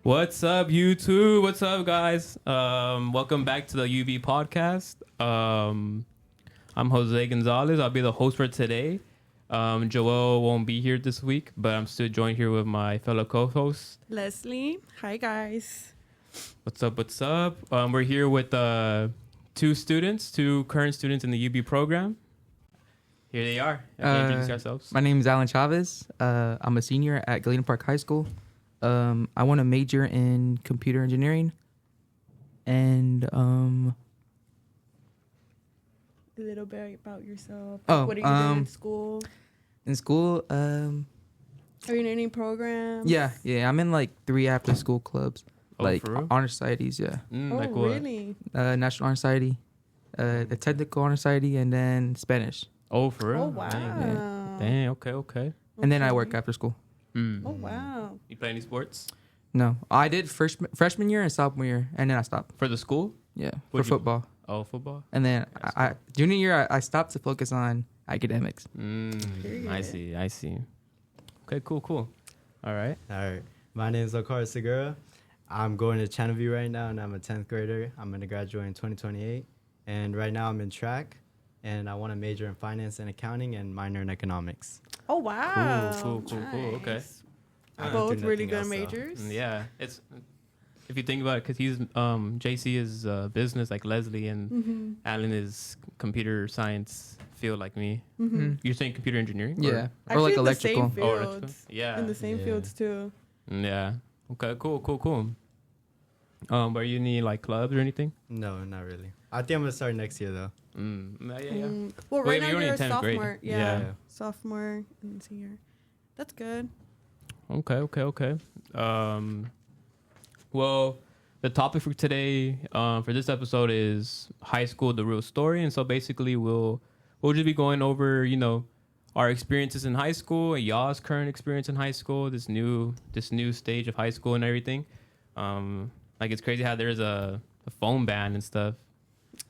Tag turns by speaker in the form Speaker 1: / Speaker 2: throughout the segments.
Speaker 1: What's up, YouTube? What's up, guys? Welcome back to the UV podcast. I'm Jose Gonzalez. I'll be the host for today. Joel won't be here this week, but I'm still joined here with my fellow co-host,
Speaker 2: Leslie. Hi, guys.
Speaker 1: What's up? What's up? We're here with two current students in the UB program. Here they are. Introduce yourselves.
Speaker 3: My name is Alan Chavez. I'm a senior at Galena Park High School. I want to major in computer engineering. And
Speaker 2: A little bit about yourself.
Speaker 3: Oh,
Speaker 2: What are you doing in school?
Speaker 3: in school,
Speaker 2: Are you in any programs?
Speaker 3: yeah, I'm in like 3 after school clubs,
Speaker 1: Oh,
Speaker 3: like
Speaker 1: for real?
Speaker 3: honor societies. Yeah,
Speaker 2: Oh,
Speaker 1: Like what?
Speaker 2: really?
Speaker 3: National Honor Society, the Technical Honor Society, and then Spanish.
Speaker 1: Oh, for real?
Speaker 2: Oh, wow.
Speaker 1: Dang. Okay.
Speaker 3: And then I
Speaker 2: Okay.
Speaker 3: work after school.
Speaker 1: Mm.
Speaker 2: Oh, wow.
Speaker 1: You play any sports
Speaker 3: No, I did freshman year and sophomore year, and then I stopped.
Speaker 1: for the school?
Speaker 3: Yeah,
Speaker 1: What'd
Speaker 3: for
Speaker 1: you-
Speaker 3: football.
Speaker 1: Oh, football.
Speaker 3: And then I junior year I stopped to focus on academics.
Speaker 2: Period.
Speaker 1: I see. Okay, cool. All right.
Speaker 4: All right. My name is Okara Segura. I'm going to Channelview right now, and I'm a 10th grader. I'm going to graduate in 2028. And right now I'm in track, and I want to major in finance and accounting and minor in economics.
Speaker 2: Oh, wow.
Speaker 1: Cool. Okay.
Speaker 2: Nice.
Speaker 4: I don't do
Speaker 2: Both really
Speaker 4: nothing
Speaker 2: good
Speaker 4: else, though.
Speaker 2: majors.
Speaker 1: Yeah, it's if you think about it, because he's JC is business like Leslie, and
Speaker 2: Mm-hmm.
Speaker 1: Alan is computer science field like me.
Speaker 2: Mm-hmm.
Speaker 1: You're saying computer engineering?
Speaker 3: Yeah,
Speaker 2: Actually,
Speaker 3: or like
Speaker 2: in the same
Speaker 3: electrical.
Speaker 1: Or
Speaker 2: fields.
Speaker 1: electrical? Yeah.
Speaker 2: In the same
Speaker 4: Yeah.
Speaker 2: fields, too.
Speaker 1: Yeah. Okay. Cool. Are you in any like clubs or anything?
Speaker 4: No, not really. I think I'm going to start next year, though.
Speaker 1: Yeah.
Speaker 2: Well,
Speaker 1: Wait,
Speaker 2: right now
Speaker 1: you're only
Speaker 2: you're
Speaker 1: in
Speaker 2: a
Speaker 1: 10th grade.
Speaker 2: sophomore.
Speaker 1: Yeah.
Speaker 2: Yeah. Sophomore and senior. That's good.
Speaker 1: Okay. Well, the topic for today, for this episode, is high school, the real story, and so basically we'll just be going over, our experiences in high school, and y'all's current experience in high school, this new stage of high school and everything. Like it's crazy how there's a phone ban and stuff.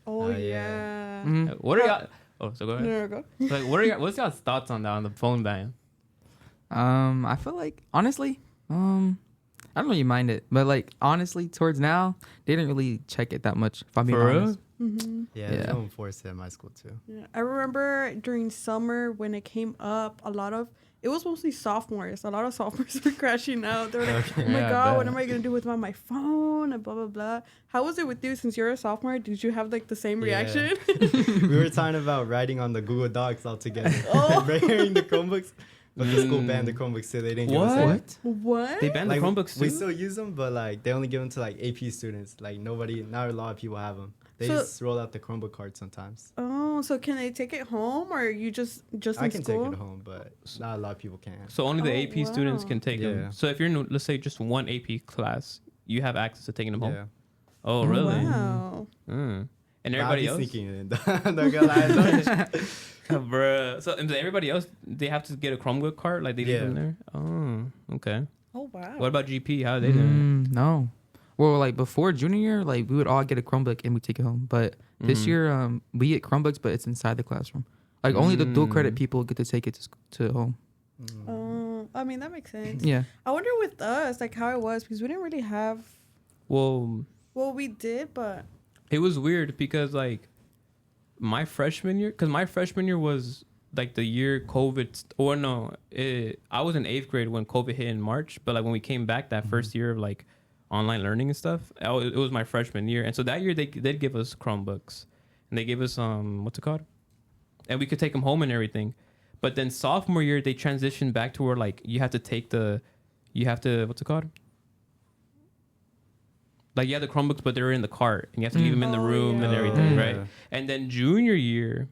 Speaker 2: Oh,
Speaker 4: yeah.
Speaker 2: yeah.
Speaker 3: Mhm.
Speaker 1: What are y'all? Oh, so go ahead.
Speaker 2: No, go.
Speaker 1: Like, what's y'all's thoughts on that, on the phone ban?
Speaker 3: I feel like honestly, I don't really mind it, but like honestly, towards now, they didn't really check it that much. If I'm being
Speaker 1: For real?
Speaker 3: honest.
Speaker 2: Mm-hmm.
Speaker 4: Yeah,
Speaker 3: Yeah.
Speaker 4: there's no enforced at my school, too.
Speaker 2: Yeah. I remember during summer when it came up, it was mostly sophomores. A lot of sophomores were crashing out. They were like,
Speaker 4: Okay.
Speaker 2: oh my
Speaker 1: Yeah, I
Speaker 2: God, what
Speaker 1: bet.
Speaker 2: am I going to do with my phone? And blah, blah, blah. How was it with you since you're a sophomore? Did you have like the same
Speaker 4: Yeah.
Speaker 2: reaction?
Speaker 4: We were talking about writing on the Google Docs all together.
Speaker 2: Oh.
Speaker 4: Bringing the Chromebooks. But the school banned the Chromebooks, so they didn't give us any.
Speaker 2: What?
Speaker 1: They banned
Speaker 4: Like,
Speaker 1: the Chromebooks too?
Speaker 4: we still use them, but like they only give them to like AP students. Like not a lot of people have them. They
Speaker 2: So-
Speaker 4: just roll out the Chromebook card sometimes.
Speaker 2: Oh, so can they take it home or you just
Speaker 4: I
Speaker 2: in
Speaker 4: can
Speaker 2: school?
Speaker 4: take it home, but not a lot of people can.
Speaker 1: So only the
Speaker 2: Oh,
Speaker 1: AP students
Speaker 2: wow.
Speaker 1: can take them.
Speaker 4: Yeah.
Speaker 1: So if you're in, let's say, just one AP class, you have access to taking them home.
Speaker 4: Yeah.
Speaker 1: Oh,
Speaker 2: Oh,
Speaker 1: really?
Speaker 2: wow.
Speaker 1: Mm. And
Speaker 4: But I'll
Speaker 1: everybody
Speaker 4: be
Speaker 1: else,
Speaker 4: sneaking it in. Not gonna lie.
Speaker 1: bruh. So and everybody else, they have to get a Chromebook card, like they leave
Speaker 4: Yeah.
Speaker 1: them there. Oh, okay.
Speaker 2: Oh, wow.
Speaker 1: What about GP? How are they doing?
Speaker 3: No. Well, like before junior year, like we would all get a Chromebook and we take it home. But this
Speaker 1: Mhm.
Speaker 3: year, we get Chromebooks, but it's inside the classroom. Like only the dual credit
Speaker 1: Mm.
Speaker 3: people get to take it to home.
Speaker 2: I mean, that makes sense.
Speaker 3: Yeah.
Speaker 2: I wonder with us, like how it was, because we didn't really have,
Speaker 1: Well,
Speaker 2: well, we did, but
Speaker 1: it was weird because like my freshman year was like the year COVID. I was in 8th grade when COVID hit in March, but like when we came back that first year of like online learning and stuff, it was my freshman year, and so that year they did give us Chromebooks, and they gave us what's it called, and we could take them home and everything. But then sophomore year they transitioned back to where like you have to what's it called? Like you have the Chromebooks, but they're in the cart, and you have to leave them in the
Speaker 2: Oh,
Speaker 1: room and
Speaker 2: yeah.
Speaker 1: everything,
Speaker 4: Yeah.
Speaker 1: right? And then junior year,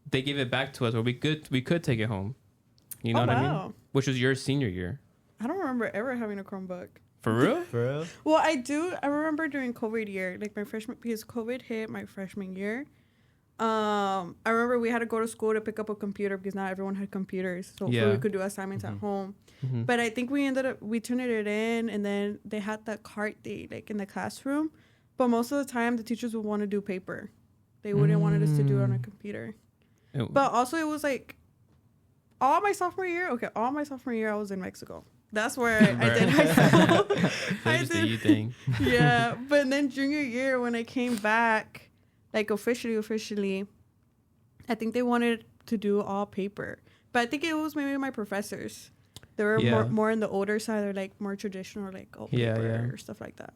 Speaker 1: they gave it back to us, where we could take it home. You know
Speaker 2: oh,
Speaker 1: what I
Speaker 2: wow.
Speaker 1: mean? Which was your senior year.
Speaker 2: I don't remember ever having a Chromebook.
Speaker 1: For real?
Speaker 4: For real?
Speaker 2: Well, I do. I remember during COVID year, like my freshman, because COVID hit my freshman year. I remember we had to go to school to pick up a computer because not everyone had computers, so
Speaker 1: Yeah.
Speaker 2: we could do assignments at home.
Speaker 1: Mhm.
Speaker 2: But I think we turned it in, and then they had that cart thing like in the classroom. But most of the time, the teachers would want to do paper. They wouldn't wanted us to do it on a computer.
Speaker 1: It-
Speaker 2: But also, it was like all my sophomore year, I was in Mexico. That's where I did high school. I
Speaker 1: Just the
Speaker 2: did-
Speaker 1: you thing.
Speaker 2: yeah, but then junior year when I came back, like officially, I think they wanted to do all paper. But I think it was maybe my professors. They were
Speaker 1: Yeah.
Speaker 2: more on the older side. They're like more traditional, like all
Speaker 1: Yeah,
Speaker 2: paper
Speaker 1: yeah.
Speaker 2: or stuff like that.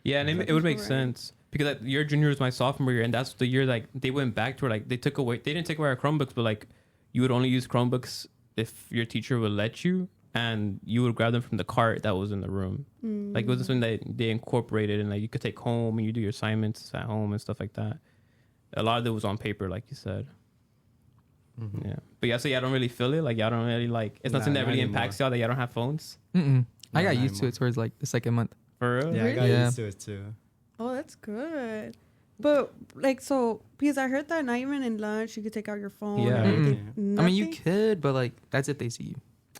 Speaker 1: Yeah, and
Speaker 2: So
Speaker 1: it would make
Speaker 2: right.
Speaker 1: sense because like, your junior was my sophomore year, and that's the year like they went back to where like they didn't take away our Chromebooks, but like you would only use Chromebooks if your teacher would let you, and you would grab them from the cart that was in the room. Like it wasn't something that they incorporated, and like you could take home and you do your assignments at home and stuff like that. A lot of it was on paper, like you said.
Speaker 4: Mhm.
Speaker 1: Yeah, but yeah, so y'all don't really feel it. Like y'all don't really like. It's
Speaker 4: Nah,
Speaker 1: nothing that
Speaker 4: not
Speaker 1: really
Speaker 4: anymore.
Speaker 1: impacts y'all that y'all don't have phones.
Speaker 3: Mm-mm. I
Speaker 4: No,
Speaker 3: got
Speaker 4: not
Speaker 3: used to
Speaker 4: anymore.
Speaker 3: it towards like the second month.
Speaker 1: For real?
Speaker 4: Yeah, I got
Speaker 3: Yeah.
Speaker 4: used to it too.
Speaker 2: Oh, that's good. But like, so because I heard that not even in lunch you could take out your phone.
Speaker 1: Yeah.
Speaker 2: Or anything.
Speaker 3: I mean, you
Speaker 2: Nothing?
Speaker 3: could, but like that's if they see you.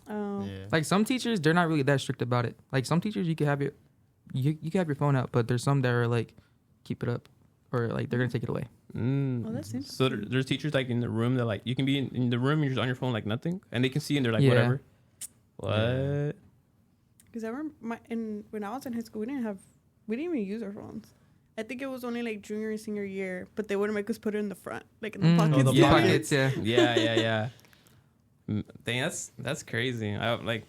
Speaker 2: Oh.
Speaker 4: Yeah.
Speaker 3: Like some teachers, they're not really that strict about it. Like some teachers, you can have you can have your phone out, but there's some that are like, keep it up, or like they're gonna take it away.
Speaker 1: Mm.
Speaker 2: Oh, that's
Speaker 1: So
Speaker 2: interesting.
Speaker 1: there's teachers like in the room that like you can be in the room and you're just on your phone like nothing, and they can see and they're like
Speaker 3: Yeah.
Speaker 1: whatever. What?
Speaker 4: Yeah.
Speaker 2: Because I remember when I was in high school, we didn't even use our phones. I think it was only like junior and senior year, but they wouldn't make us put it in the front, like in the pockets.
Speaker 4: Oh, the
Speaker 1: Yeah.
Speaker 3: pockets, yeah.
Speaker 1: Yeah. Dang, that's crazy. I like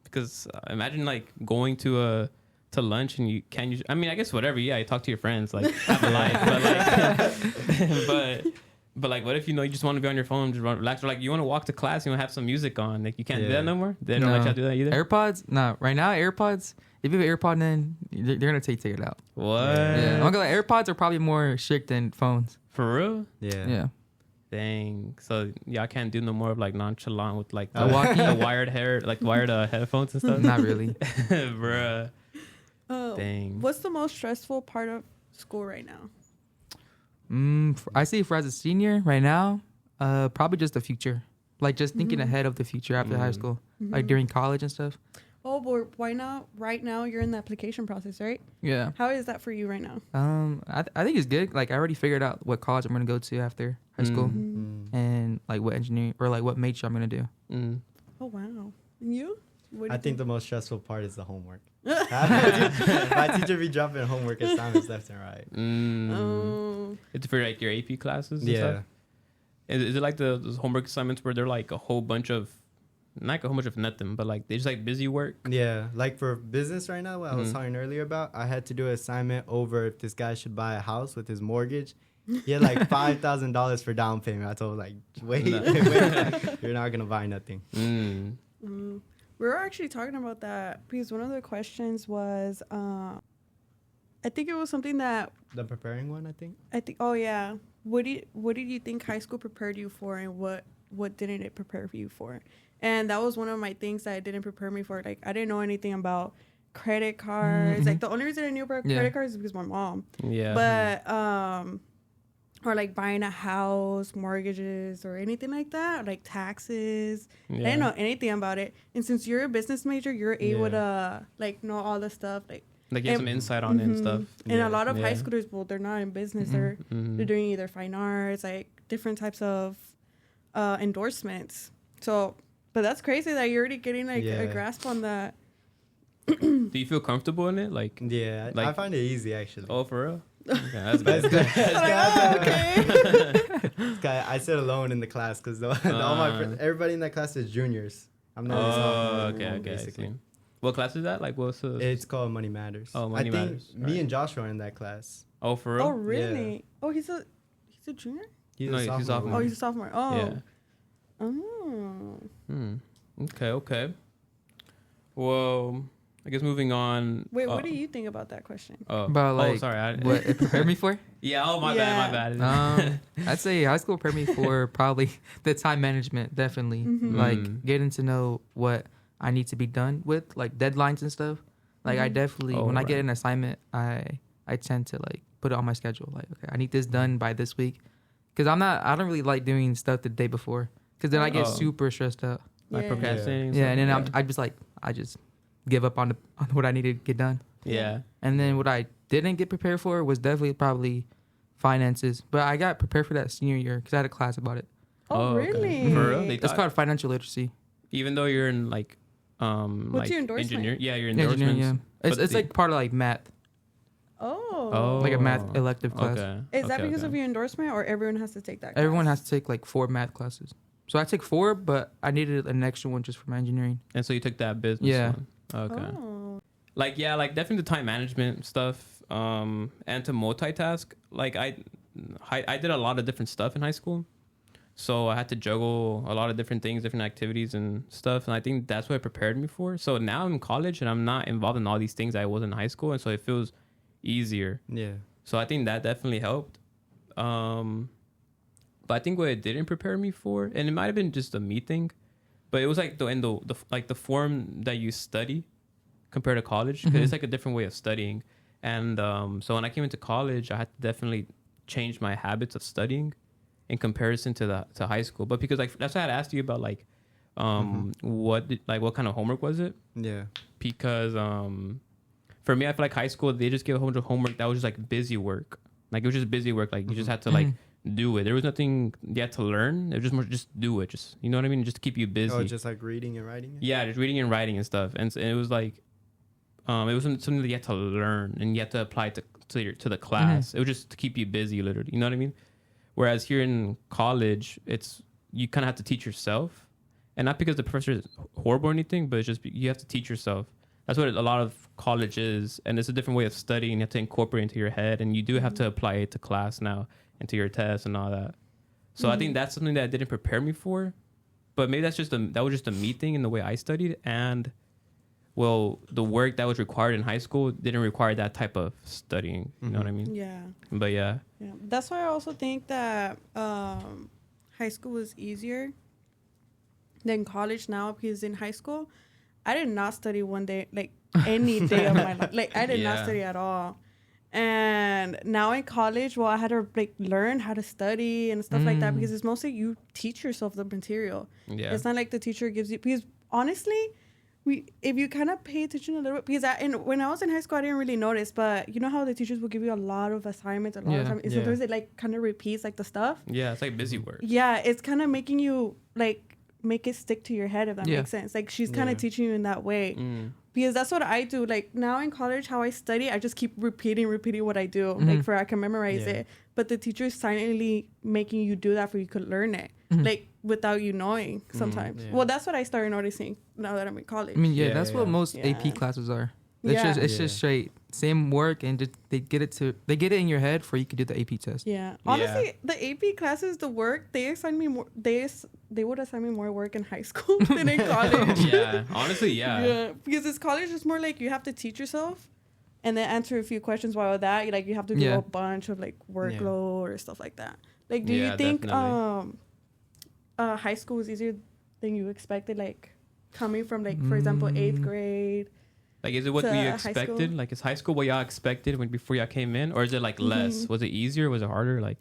Speaker 1: because imagine like going to lunch and you can't use. I mean, I guess whatever. Yeah, you talk to your friends, like have a life, but like, but like, what if you just want to be on your phone, just relax, or like you want to walk to class, you want to have some music on, like you can't do
Speaker 4: Yeah.
Speaker 1: that no more. They don't let
Speaker 3: No.
Speaker 1: you do that either.
Speaker 3: AirPods? No. Right now, AirPods. If you have an AirPod in, they're gonna take it out.
Speaker 1: What?
Speaker 3: Yeah. I'm gonna lie, AirPods are probably more strict than phones.
Speaker 1: For real?
Speaker 4: Yeah.
Speaker 3: Yeah.
Speaker 1: Dang. So y'all can't do no more of like nonchalant with like
Speaker 3: A walkie?
Speaker 1: the wired hair, like wired headphones and stuff.
Speaker 3: Not really.
Speaker 1: Bruh.
Speaker 2: Oh,
Speaker 1: Dang.
Speaker 2: what's the most stressful part of school right now?
Speaker 3: I say for as a senior right now, probably just the future. Like just thinking
Speaker 2: Mhm.
Speaker 3: ahead of the future after high
Speaker 4: Mhm.
Speaker 3: school, like during college and stuff.
Speaker 2: Oh, but why not? Right now, you're in the application process, right?
Speaker 3: Yeah.
Speaker 2: How is that for you right now?
Speaker 3: I think it's good. Like I already figured out what college I'm gonna go to after high school,
Speaker 4: Mm.
Speaker 3: and like what engineering or like what major I'm gonna do.
Speaker 1: Mm.
Speaker 2: Oh wow. And you? What do
Speaker 4: I
Speaker 2: you
Speaker 4: think the most stressful part is the homework. My teacher be dropping homework assignments left and right.
Speaker 1: Mm.
Speaker 2: Oh.
Speaker 1: It's for like your AP classes and
Speaker 4: Yeah.
Speaker 1: stuff? Is it like those homework assignments where they're like a whole bunch of, not like a whole bunch of nothing, but like they just like busy work?
Speaker 4: Yeah, like for business right now, what I was
Speaker 1: Mhm.
Speaker 4: talking earlier about, I had to do an assignment over if this guy should buy a house with his mortgage. He had like $5,000 for down payment. I told him like, wait,
Speaker 1: No.
Speaker 4: wait, you're not gonna buy nothing.
Speaker 1: Mm.
Speaker 2: Mm. We were actually talking about that because one of the questions was, I think it was something that
Speaker 4: The preparing one, I think.
Speaker 2: Oh yeah, what did you think high school prepared you for, and what didn't it prepare you for? And that was one of my things that it didn't prepare me for. Like I didn't know anything about credit cards. Like the only reason I knew about
Speaker 3: Yeah.
Speaker 2: credit cards is because my mom.
Speaker 1: Yeah.
Speaker 2: But or like buying a house, mortgages, or anything like that, or like taxes.
Speaker 1: Yeah.
Speaker 2: I didn't know anything about it. And since you're a business major, you're able to like know all the stuff. Like
Speaker 1: Like you have some insight on it and
Speaker 2: Mhm.
Speaker 1: stuff.
Speaker 2: And
Speaker 4: Yeah.
Speaker 2: a lot of high
Speaker 1: Yeah.
Speaker 2: schoolers, well, they're not in business.
Speaker 3: Mhm.
Speaker 2: They're
Speaker 1: Mhm.
Speaker 2: doing either fine arts, like different types of endorsements. So, but that's crazy that you're already getting like a
Speaker 4: Yeah.
Speaker 2: grasp on that.
Speaker 1: Do you feel comfortable in it? Like,
Speaker 4: Yeah, I
Speaker 1: Like-
Speaker 4: find it easy actually.
Speaker 1: oh, for real? Okay, that's
Speaker 4: But
Speaker 1: good.
Speaker 4: it's good.
Speaker 2: Oh, okay.
Speaker 4: This guy, I sit alone in the class because everybody in that class is juniors. I'm not. a
Speaker 1: Oh,
Speaker 4: sophomore,
Speaker 1: okay, I
Speaker 4: basically.
Speaker 1: see. What class is that? Like, what's the?
Speaker 4: It's called Money Matters.
Speaker 1: Oh, Money
Speaker 4: I think
Speaker 1: Matters,
Speaker 4: me
Speaker 1: right.
Speaker 4: and Joshua are in that class.
Speaker 1: Oh, for real?
Speaker 2: Oh, really? Oh, he's a junior.
Speaker 4: He's
Speaker 1: No,
Speaker 4: a
Speaker 1: he's
Speaker 4: sophomore.
Speaker 1: sophomore.
Speaker 2: Oh, he's a sophomore. Oh.
Speaker 1: Yeah.
Speaker 2: Oh.
Speaker 1: Hmm. Okay. Well, I guess moving on.
Speaker 2: Wait, what do you think about that question?
Speaker 1: Oh,
Speaker 3: But like,
Speaker 1: sorry.
Speaker 3: what it prepared me for?
Speaker 1: Yeah. Oh, my
Speaker 2: Yeah.
Speaker 1: bad. My bad.
Speaker 3: I'd say high school prepared me for probably the time management. Definitely,
Speaker 2: Mhm.
Speaker 3: like
Speaker 1: Mm.
Speaker 3: getting to know what I need to be done with, like deadlines and stuff. Like I
Speaker 2: Mhm.
Speaker 3: definitely,
Speaker 1: Oh,
Speaker 3: when I
Speaker 1: right.
Speaker 3: get an assignment, I tend to like put it on my schedule. Like, okay, I need this done by this week, because I don't really like doing stuff the day before, because then I get
Speaker 1: Oh.
Speaker 3: super stressed out.
Speaker 1: Like
Speaker 2: Yeah.
Speaker 1: procrastinating.
Speaker 3: Yeah, and then
Speaker 1: stuff?
Speaker 3: I just give up on what I need to get done.
Speaker 1: Yeah.
Speaker 3: And then what I didn't get prepared for was definitely probably finances, but I got prepared for that senior year because I had a class about it.
Speaker 2: Oh,
Speaker 1: Oh, okay.
Speaker 2: really?
Speaker 1: For real? They
Speaker 3: It's called financial literacy.
Speaker 1: Even though you're in like
Speaker 2: What's your endorsement?
Speaker 1: engineer. Yeah, your
Speaker 3: Engineering,
Speaker 1: endorsements.
Speaker 3: yeah.
Speaker 1: But
Speaker 3: It's like part of like math,
Speaker 2: Oh.
Speaker 3: like a math elective class.
Speaker 1: Okay.
Speaker 2: Is that because of your endorsement, or everyone has to take that class?
Speaker 3: Everyone has to take like 4 math classes. So I took 4, but I needed an extra one just for my engineering.
Speaker 1: And so you took that business
Speaker 3: Yeah.
Speaker 1: one. Okay.
Speaker 2: Oh.
Speaker 1: Like definitely the time management stuff, and to multitask. Like I did a lot of different stuff in high school, so I had to juggle a lot of different things, different activities and stuff, and I think that's what it prepared me for. So now I'm in college and I'm not involved in all these things I was in high school, and so it feels easier.
Speaker 4: Yeah.
Speaker 1: So I think that definitely helped. But I think what it didn't prepare me for, and it might have been just a me thing, but it was like the form that you study compared to college, because it's like a different way of studying. And so when I came into college, I had to definitely change my habits of studying in comparison to high school. But because like that's why I had asked you about like what kind of homework was it?
Speaker 4: Yeah.
Speaker 1: Because for me, I feel like high school they just gave a whole bunch of homework that was just like busy work. Like it was just busy work. Like you just had to like do it. There was nothing you had to learn. It was just more just do it. Just you know what I mean? Just to keep you busy.
Speaker 4: Oh, just like reading and writing it?
Speaker 1: Yeah, just reading and writing and stuff. And it was like it was something that you had to learn and you had to apply to the class. It was just to keep you busy, literally. You know what I mean? Whereas here in college, it's you kind of have to teach yourself, and not because the professor is horrible or anything, but it's just you have to teach yourself. That's what a lot of college is, and it's a different way of studying. You have to incorporate it into your head, and you do have to apply it to class now, and to your tests and all that. So I think that's something that didn't prepare me for, but maybe that was just a me thing in the way I studied, and well, the work that was required in high school didn't require that type of studying. You know what I mean?
Speaker 2: Yeah.
Speaker 1: But yeah.
Speaker 2: Yeah. That's why I also think that high school was easier than college now, because in high school, I did not study one day, like any day of my life. Like I did not study at all. And now in college, well, I had to like learn how to study and stuff like that, because it's mostly you teach yourself the material.
Speaker 1: Yeah.
Speaker 2: It's not like the teacher gives you, because honestly, if you kind of pay attention a little bit, because when I was in high school, I didn't really notice, but you know how the teachers will give you a lot of assignments a lot of time, and sometimes it like kind of repeats like the stuff.
Speaker 1: Yeah, it's like busy work.
Speaker 2: Yeah, it's kind of making you like make it stick to your head, if that makes sense. Like she's kind of teaching you in that way, because that's what I do. Like now in college, how I study, I just keep repeating what I do, like I can memorize it. But the teacher is silently making you do that for you could learn it, like without you knowing sometimes. Well, that's what I started noticing now that I'm in college.
Speaker 3: I mean, that's what most AP classes are. It's just straight same work, and just they get it in your head for you could do the AP test.
Speaker 2: Yeah, honestly, the AP classes, the work they assign me more. They would assign me more work in high school than in college.
Speaker 1: Yeah, honestly, yeah.
Speaker 2: Because it's college, it's more like you have to teach yourself, and then answer a few questions. While that, you have to do a bunch of like workload or stuff like that. Like, do you think high school was easier than you expected? Like coming from like, for example, 8th grade.
Speaker 1: Like, is it what we expected? Like, is high school what y'all expected before y'all came in? Or is it, like, less? Was it easier? Was it harder? Like,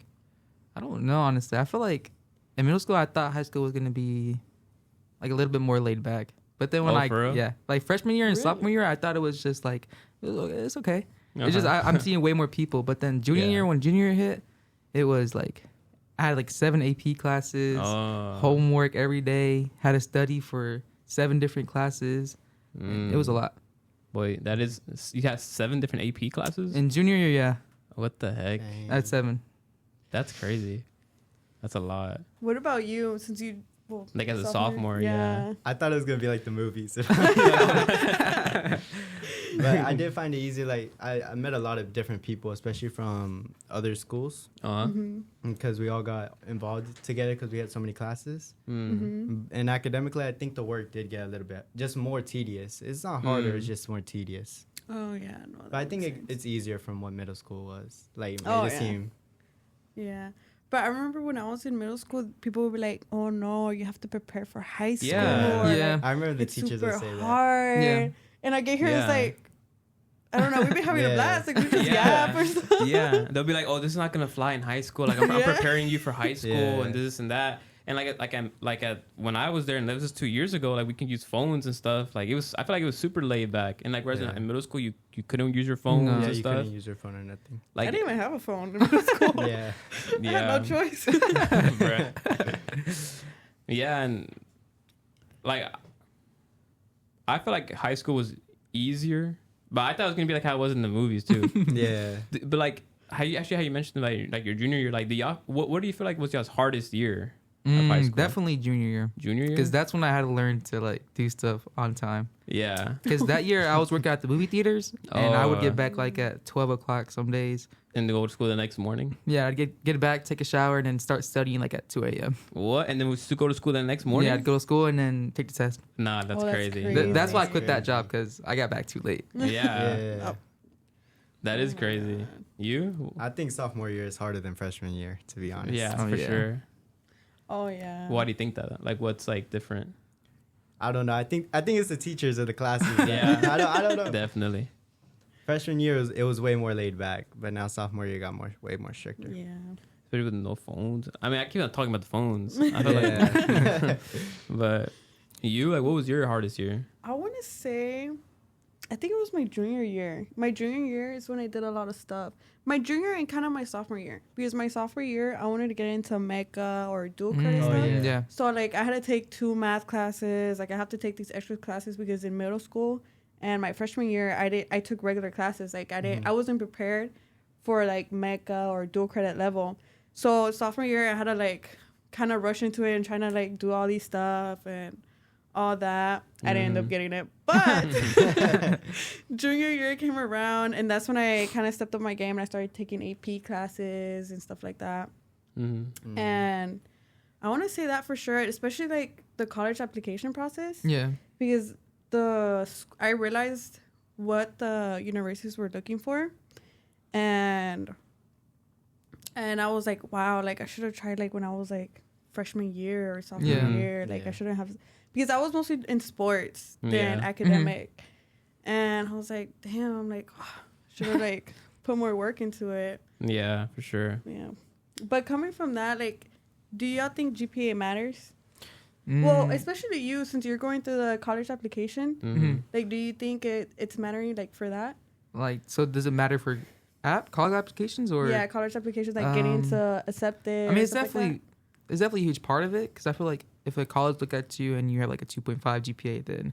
Speaker 3: I don't know, honestly. I feel like in middle school, I thought high school was going to be, like, a little bit more laid back. But then when like, freshman year and sophomore year, I thought it was just, like, it's okay. It's just, I'm seeing way more people. But then junior year, when junior year hit, it was, like, I had, like, 7 AP classes, homework every day, had to study for 7 different classes. It was a lot.
Speaker 1: Boy, that is, you got 7 different AP classes?
Speaker 3: In junior year, yeah.
Speaker 1: What the heck?
Speaker 4: Dang.
Speaker 3: That's 7.
Speaker 1: That's crazy. That's a lot.
Speaker 2: What about you, since you... Well,
Speaker 1: like as a sophomore, yeah.
Speaker 4: I thought it was going to be like the movies. But I did find it easy. Like, I met a lot of different people, especially from other schools. Because we all got involved together because we had so many classes. And academically, I think the work did get a little bit just more tedious. It's not harder, it's just more tedious.
Speaker 2: Oh, yeah. No,
Speaker 4: but I think it's easier from what middle school was. Like,
Speaker 2: made
Speaker 4: it seem.
Speaker 2: Yeah. But I remember when I was in middle school, people would be like, "Oh no, you have to prepare for high school."
Speaker 3: Yeah.
Speaker 2: Like,
Speaker 4: I remember the teachers would say
Speaker 2: hard.
Speaker 3: Yeah.
Speaker 2: And I get here, it's like, I don't know, we've been having a blast. Like, we just yap or something.
Speaker 1: Yeah. They'll be like, "Oh, this is not gonna fly in high school. Like, I'm preparing you for high school and this and that." And when I was there, and that was just 2 years ago, like we can use phones and stuff. Like I feel like it was super laid back. And like whereas in middle school, you couldn't use your phone and
Speaker 4: you
Speaker 1: stuff.
Speaker 4: couldn't use your phone or nothing.
Speaker 2: Like I didn't even have a phone in middle school.
Speaker 4: Yeah.
Speaker 2: I had no choice.
Speaker 1: Yeah, and like I feel like high school was easier, but I thought it was gonna be like how it was in the movies too.
Speaker 4: Yeah.
Speaker 1: But like how you mentioned like your junior year, like what do you feel like was y'all's hardest year of high school?
Speaker 3: Definitely junior year.
Speaker 1: Junior year,
Speaker 3: because that's when I had to learn to like do stuff on time.
Speaker 1: Yeah.
Speaker 3: Because that year I was working at the movie theaters, and I would get back like at 12 o'clock some days.
Speaker 1: And to go to school the next morning.
Speaker 3: Yeah, I'd get back, take a shower, and then start studying like at 2 a.m.
Speaker 1: What? And then we still go to school the next morning?
Speaker 3: Yeah, I'd go to school and then take the test.
Speaker 1: Nah, that's crazy.
Speaker 3: That's why I quit that job, because I got back too late.
Speaker 1: Yeah. That is crazy. You?
Speaker 4: I think sophomore year is harder than freshman year, to be honest.
Speaker 1: Yeah, for sure.
Speaker 2: Oh yeah.
Speaker 1: Why do you think that? Like, what's like different?
Speaker 4: I don't know. I think it's the teachers of the classes.
Speaker 1: Yeah.
Speaker 4: I don't know.
Speaker 1: Definitely.
Speaker 4: Freshman year it was way more laid back, but now sophomore year got way more stricter.
Speaker 2: Yeah.
Speaker 1: Especially with no phones. I mean, I keep on talking about the phones. I feel like, but you, like, what was your hardest year?
Speaker 2: I want to say, I think it was my junior year. My junior year is when I did a lot of stuff. My junior and kind of my sophomore year, because my sophomore year I wanted to get into MECA or dual credit stuff.
Speaker 3: Yeah.
Speaker 2: So like I had to take 2 math classes. Like I have to take these extra classes because in middle school and my freshman year I took regular classes. Like I wasn't prepared for like MECA or dual credit level. So sophomore year I had to like kind of rush into it and trying to like do all these stuff and all that. I didn't end up getting it, but junior year came around and that's when I kind of stepped up my game and I started taking AP classes and stuff like that. And I want to say that for sure, especially like the college application process.
Speaker 3: Yeah.
Speaker 2: Because I realized what the universities were looking for, and I was like, wow, like I should have tried like when I was like freshman year or sophomore year. Like I shouldn't have, because I was mostly in sports than academic. And I was like, damn, like should have like put more work into it.
Speaker 1: Yeah, for sure.
Speaker 2: Yeah. But coming from that, like, do y'all think GPA matters? Well, especially you, since you're going through the college application. Like, do you think it's mattering like for that?
Speaker 3: Like, so does it matter for college applications or?
Speaker 2: Yeah, college applications, like getting into accepted.
Speaker 3: I mean, it's definitely a huge part of it, because I feel like if a college look at you and you have like a 2.5 GPA, then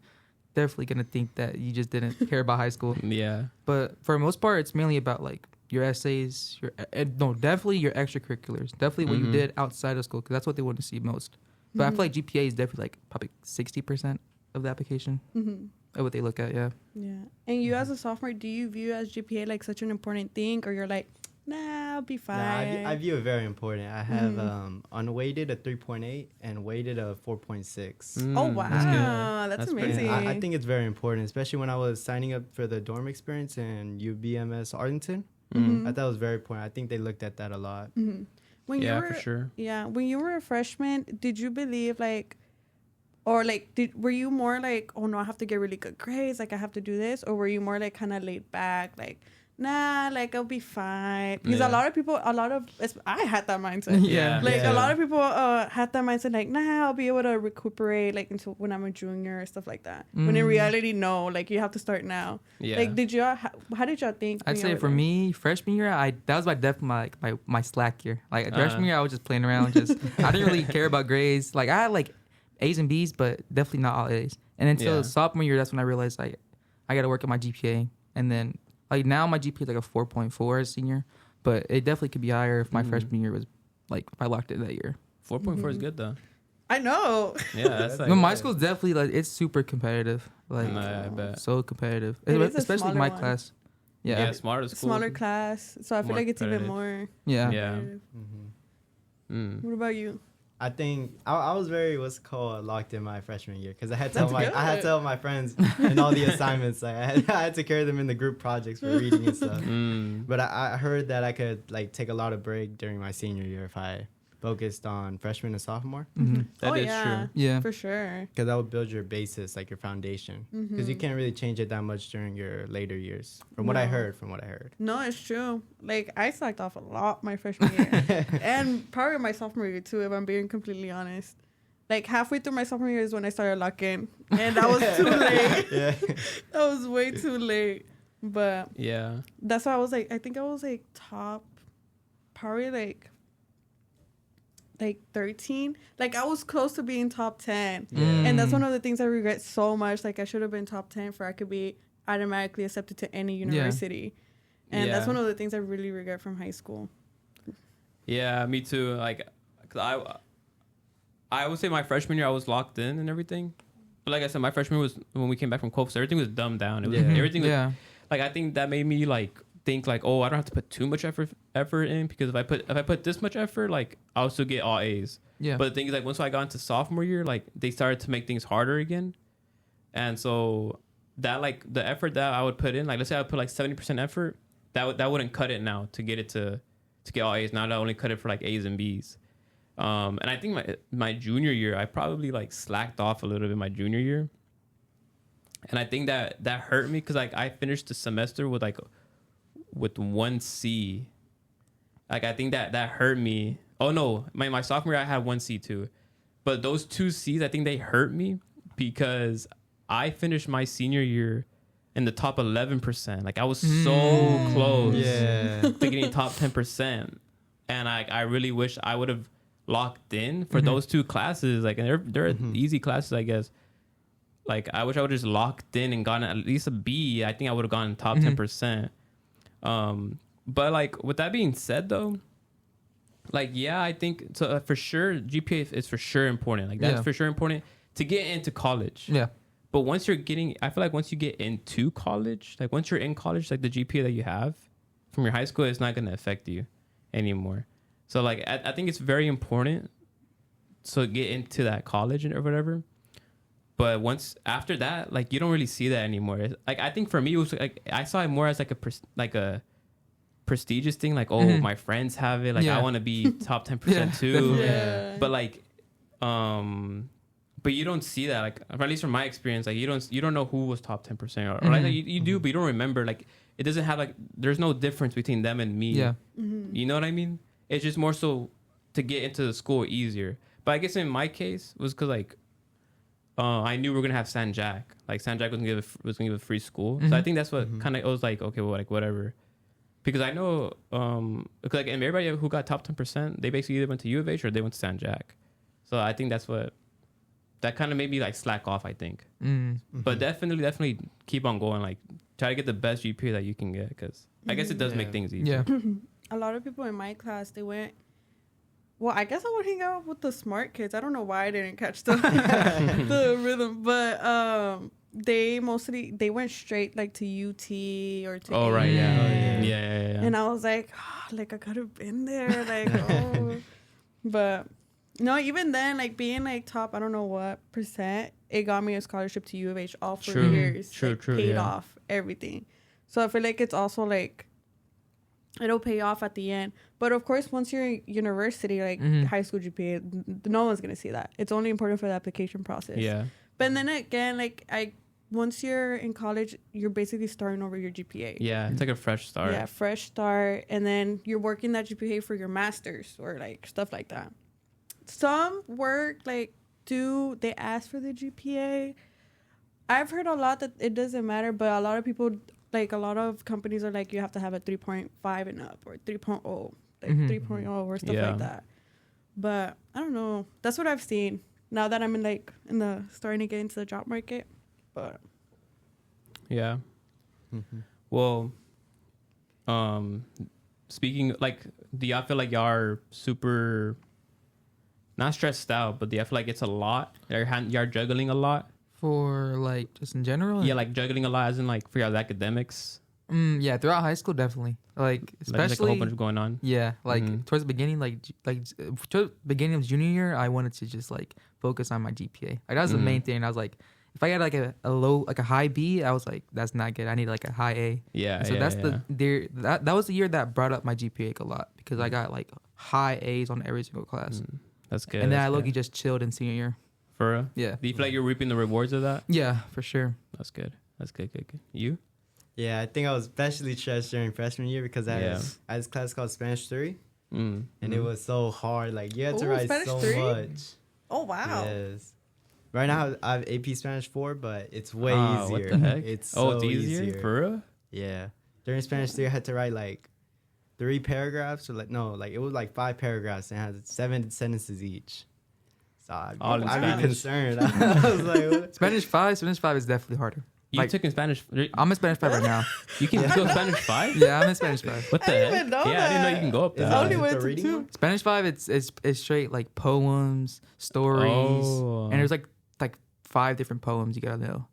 Speaker 3: definitely gonna think that you just didn't care about high school.
Speaker 1: Yeah.
Speaker 3: But for the most part, it's mainly about like your essays, definitely your extracurriculars, definitely what you did outside of school, because that's what they want to see most. But I feel like GPA is definitely like probably 60% of the application of what they look at. Yeah.
Speaker 2: Yeah. And you as a sophomore, do you view as GPA like such an important thing, or you're like, nah, I'll be fine?
Speaker 4: Nah, I view it very important. I have unweighted a 3.8 and weighted a 4.6.
Speaker 2: Oh wow, that's amazing.
Speaker 4: I think it's very important, especially when I was signing up for the dorm experience in UBMS Arlington. I thought it was very important. I think they looked at that a lot.
Speaker 2: When you were,
Speaker 1: for sure.
Speaker 2: Yeah, when you were a freshman, did you believe like, or like, were you more like, oh no, I have to get really good grades, like I have to do this, or were you more like kind of laid back, like, nah, like I'll be fine? Because I had that mindset. A lot of people had that mindset, like, nah, I'll be able to recuperate like until when I'm a junior or stuff like that. When in reality, no, like you have to start now.
Speaker 1: Yeah.
Speaker 2: Like, how did y'all think?
Speaker 3: I'd say for me, freshman year, that was definitely my slack year. Like freshman year, I was just playing around. I didn't really care about grades. Like I had like A's and B's, but definitely not all A's. And until sophomore year, that's when I realized like I got to work on my GPA. And then like now my GPA is like a 4.4 as senior, but it definitely could be higher if my freshman year was like if I locked it that year.
Speaker 1: 4.4 is good though.
Speaker 2: I know.
Speaker 1: Yeah, that's like.
Speaker 3: But my school's definitely like it's super competitive. Like
Speaker 1: I bet.
Speaker 3: so competitive, especially in my class.
Speaker 1: Yeah, smaller school.
Speaker 2: Smaller class, so I feel like it's even more.
Speaker 3: Yeah.
Speaker 1: Yeah.
Speaker 2: What about you?
Speaker 4: I think I was very locked in my freshman year, because I had to tell my friends and all the assignments. Like I had to carry them in the group projects for reading and stuff. But I heard that I could like take a lot of break during my senior year if I focused on freshman and sophomore.
Speaker 1: That is true.
Speaker 3: Yeah,
Speaker 2: for sure.
Speaker 4: Because that would build your basis, like your foundation. Because you can't really change it that much during your later years. From what I heard.
Speaker 2: No, it's true. Like I slacked off a lot my freshman year, and probably my sophomore year too, if I'm being completely honest. Like halfway through my sophomore year is when I started locking, and that was too late. That was way too late. But
Speaker 1: yeah,
Speaker 2: that's why I was like, I think I was like top, probably like like 13. Like I was close to being top 10.
Speaker 4: Yeah.
Speaker 2: And that's one of the things I regret so much. Like I should have been top 10 for I could be automatically accepted to any university. And that's one of the things I really regret from high school.
Speaker 1: Yeah, me too. Like, 'cause I would say my freshman year I was locked in and everything. But like I said, my freshman was when we came back from COVID, so everything was dumbed down. It was everything was, like I think that made me like think like, oh, I don't have to put too much effort in, because if I put this much effort, like I'll still get all A's. Yeah. But the thing is, like, once I got into sophomore year, like they started to make things harder again. And so that, like, the effort that I would put in, like let's say I would put like 70% effort, that wouldn't cut it now to get it to get all A's. Now I only cut it for like A's and B's. And I think my junior year, I probably like slacked off a little bit my junior year. And I think that hurt me, because like I finished the semester with 1C. Like I think that hurt me. Oh no, my sophomore year I had 1C too. But those 2 C's, I think they hurt me because I finished my senior year in the top 11%. Like I was so close to getting top 10%. And I really wish I would have locked in for those 2 classes. Like, and they're easy classes, I guess. Like I wish I would have just locked in and gotten at least a B. I think I would have gotten top 10%. But like with that being said though, like yeah, I think so for sure GPA is for sure important. Like that's for sure important to get into college. Yeah. But once I feel like once you get into college, like once you're in college, like the GPA that you have from your high school is not going to affect you anymore. So like I think it's very important to get into that college or whatever. But once after that, like you don't really see that anymore. Like I think for me, it was like I saw it more as like a prestigious thing. Like, oh, my friends have it. Like I want to be top 10% too. Yeah. But like, but you don't see that. Like, or at least from my experience, like you don't know who was top 10% or like you do, but you don't remember. Like it doesn't have like there's no difference between them and me. Yeah. You know what I mean? It's just more so to get into the school easier. But I guess in my case was because like. I knew we were gonna have San Jack. Like San Jack was gonna give a free school. So I think that's what kind of it was like. Okay, well, like whatever. Because I know, cause like and everybody who got top 10%, they basically either went to U of H or they went to San Jack. So I think that kind of made me like slack off. I think, but definitely keep on going. Like try to get the best GPA that you can get, because I guess it does make things easier.
Speaker 2: Yeah. A lot of people in my class, they went. Well, I guess I would hang out with the smart kids. I don't know why I didn't catch the the rhythm, but they went straight like to UT or to yeah. And I was like, like I could have been there, like but no, even then, like being like top, I don't know what percent, it got me a scholarship to U of H all 4 years. True, paid off everything. So I feel like it's also like. It'll pay off at the end. But of course, once you're in university, like high school GPA, no one's going to see that. It's only important for the application process. Yeah. But then again, like once you're in college, you're basically starting over your GPA. Yeah,
Speaker 1: it's like a fresh start.
Speaker 2: Yeah, fresh start. And then you're working that GPA for your master's or like stuff like that. Some work, like, they ask for the GPA. I've heard a lot that it doesn't matter, but a lot of people... Like, a lot of companies are like, you have to have a 3.5 and up or 3.0, like 3.0 or stuff like that. But I don't know. That's what I've seen now that I'm starting to get into the job market. But
Speaker 1: yeah. Well, speaking, like, do y'all feel like y'all are super, not stressed out, but do y'all feel like it's a lot? Y'all juggling a lot?
Speaker 3: For like just in general?
Speaker 1: Yeah, like juggling a lot as in like for your academics.
Speaker 3: Yeah, throughout high school definitely. Like especially
Speaker 1: like a whole bunch going on.
Speaker 3: Yeah, like towards the beginning, towards the beginning of junior year, I wanted to just like focus on my GPA. Like that was the main thing. I was like, if I got like a high B, I was like, that's not good. I need like a high A. Yeah. And so that was the year that brought up my GPA a lot, because I got like high A's on every single class.
Speaker 1: That's good.
Speaker 3: And then I low-key just chilled in senior year.
Speaker 1: For real? Yeah. Do you feel like you're reaping the rewards of that?
Speaker 3: Yeah, for sure.
Speaker 1: That's good. Good. You?
Speaker 4: Yeah, I think I was especially stressed during freshman year because I had this class called Spanish 3. And it was so hard. Like, you had to write Spanish so 3? Much.
Speaker 2: Oh, wow.
Speaker 4: Yes. Right now, I have AP Spanish 4, but it's way easier.
Speaker 1: What the heck?
Speaker 4: It's so
Speaker 1: it's easier? For real?
Speaker 4: Yeah. During Spanish 3, I had to write, like, 3 paragraphs or it was like 5 paragraphs and had 7 sentences each. So I'd be concerned. I was like, what?
Speaker 3: Spanish 5 is definitely harder.
Speaker 1: You took in Spanish.
Speaker 3: I'm in Spanish 5 right now.
Speaker 1: You can go Spanish 5?
Speaker 3: Yeah, I'm in Spanish 5.
Speaker 1: What the heck?
Speaker 2: Even know
Speaker 1: I didn't know you can go up there.
Speaker 2: I only went to 2.
Speaker 3: Spanish 5, it's straight like poems, stories, and there's like 5 different poems you gotta know,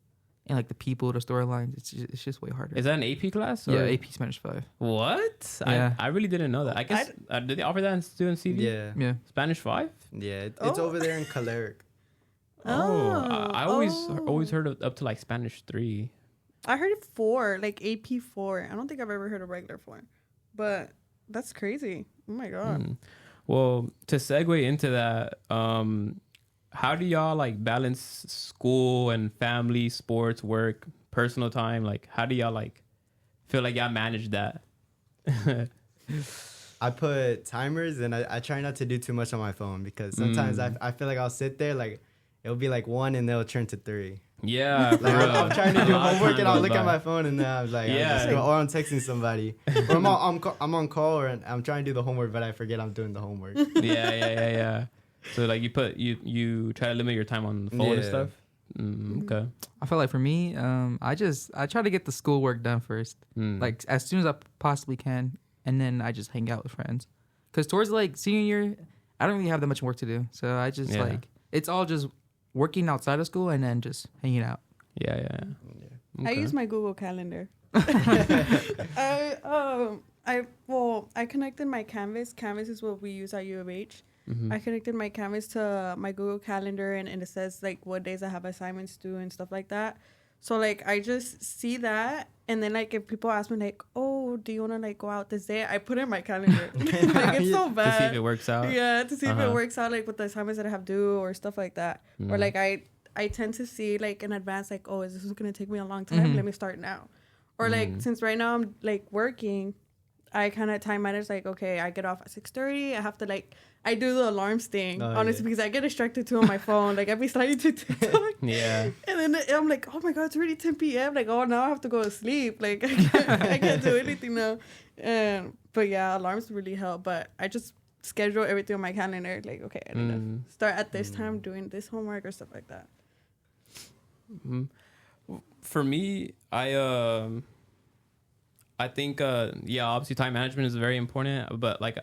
Speaker 3: and like the people, the storylines. It's just way harder.
Speaker 1: Is that an AP class?
Speaker 3: Or? Yeah, AP Spanish 5.
Speaker 1: What?
Speaker 3: Yeah.
Speaker 1: I really didn't know that. I guess did they offer that in student CV?
Speaker 3: Yeah.
Speaker 1: Spanish 5?
Speaker 4: Yeah, it's over there in Caleric.
Speaker 1: I always heard of up to like Spanish 3.
Speaker 2: I heard it 4, like AP 4. I don't think I've ever heard of regular 4, but that's crazy. Oh my god.
Speaker 1: Well, to segue into that, how do y'all like balance school and family, sports, work, personal time? Like, how do y'all like feel like y'all manage that?
Speaker 4: I put timers and I try not to do too much on my phone because sometimes I feel like I'll sit there like it'll be like 1 and they'll turn to 3.
Speaker 1: Yeah,
Speaker 4: like I'm trying to do homework and I'll look at my phone and then I'm like, or I'm texting somebody, or I'm on call or I'm trying to do the homework but I forget I'm doing the homework.
Speaker 1: Yeah. So like you try to limit your time on the phone and stuff. Okay.
Speaker 3: I feel like for me, I try to get the schoolwork done first, like as soon as I possibly can, and then I just hang out with friends. Cause towards like senior year, I don't really have that much work to do, so I just like it's all just working outside of school and then just hanging out.
Speaker 1: Yeah.
Speaker 2: Okay. I use my Google Calendar. I connected my Canvas. Canvas is what we use at U of H. I connected my Canvas to my Google Calendar and it says like what days I have assignments due and stuff like that. So like I just see that, and then like if people ask me like, oh, do you want to like go out this day, I put it in my calendar. Like it's so bad
Speaker 1: to see if it works out.
Speaker 2: Yeah, to see if it works out, like with the assignments that I have due or stuff like that. Or like I tend to see like in advance like, oh, is this gonna take me a long time? Let me start now. Or like since right now I'm like working, I kind of time manage like, okay, I get off at 6:30. I have to like, I do the alarms thing, honestly, because I get distracted too on my phone. Like, I be sliding to TikTok. Yeah. And then I'm like, oh my God, it's already 10 p.m. Like, oh, now I have to go to sleep. Like, I can't do anything now. But yeah, alarms really help. But I just schedule everything on my calendar. Like, okay, I need to start at this time doing this homework or stuff like that.
Speaker 1: For me, I think, obviously time management is very important. But like,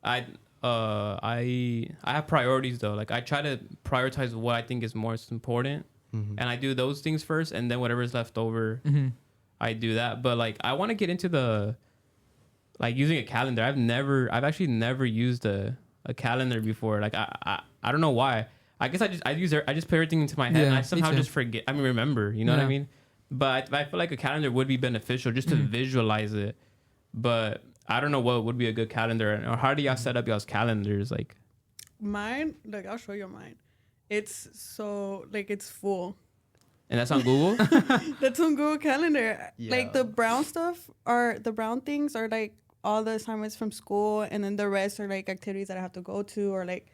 Speaker 1: I have priorities though. Like I try to prioritize what I think is most important, and I do those things first, and then whatever's left over, I do that. But like I want to get into the like using a calendar. I've actually never used a calendar before. Like I don't know why. I guess I just put everything into my head, and I somehow just forget. I mean, remember, you know what I mean? But I feel like a calendar would be beneficial just to visualize it, but I don't know what would be a good calendar, or how do y'all set up y'all's calendars? Like
Speaker 2: mine, like I'll show you mine. It's so like it's full.
Speaker 1: And that's on Google?
Speaker 2: That's on Google Calendar. Yeah. Like the brown things are like all the assignments from school, and then the rest are like activities that I have to go to, or like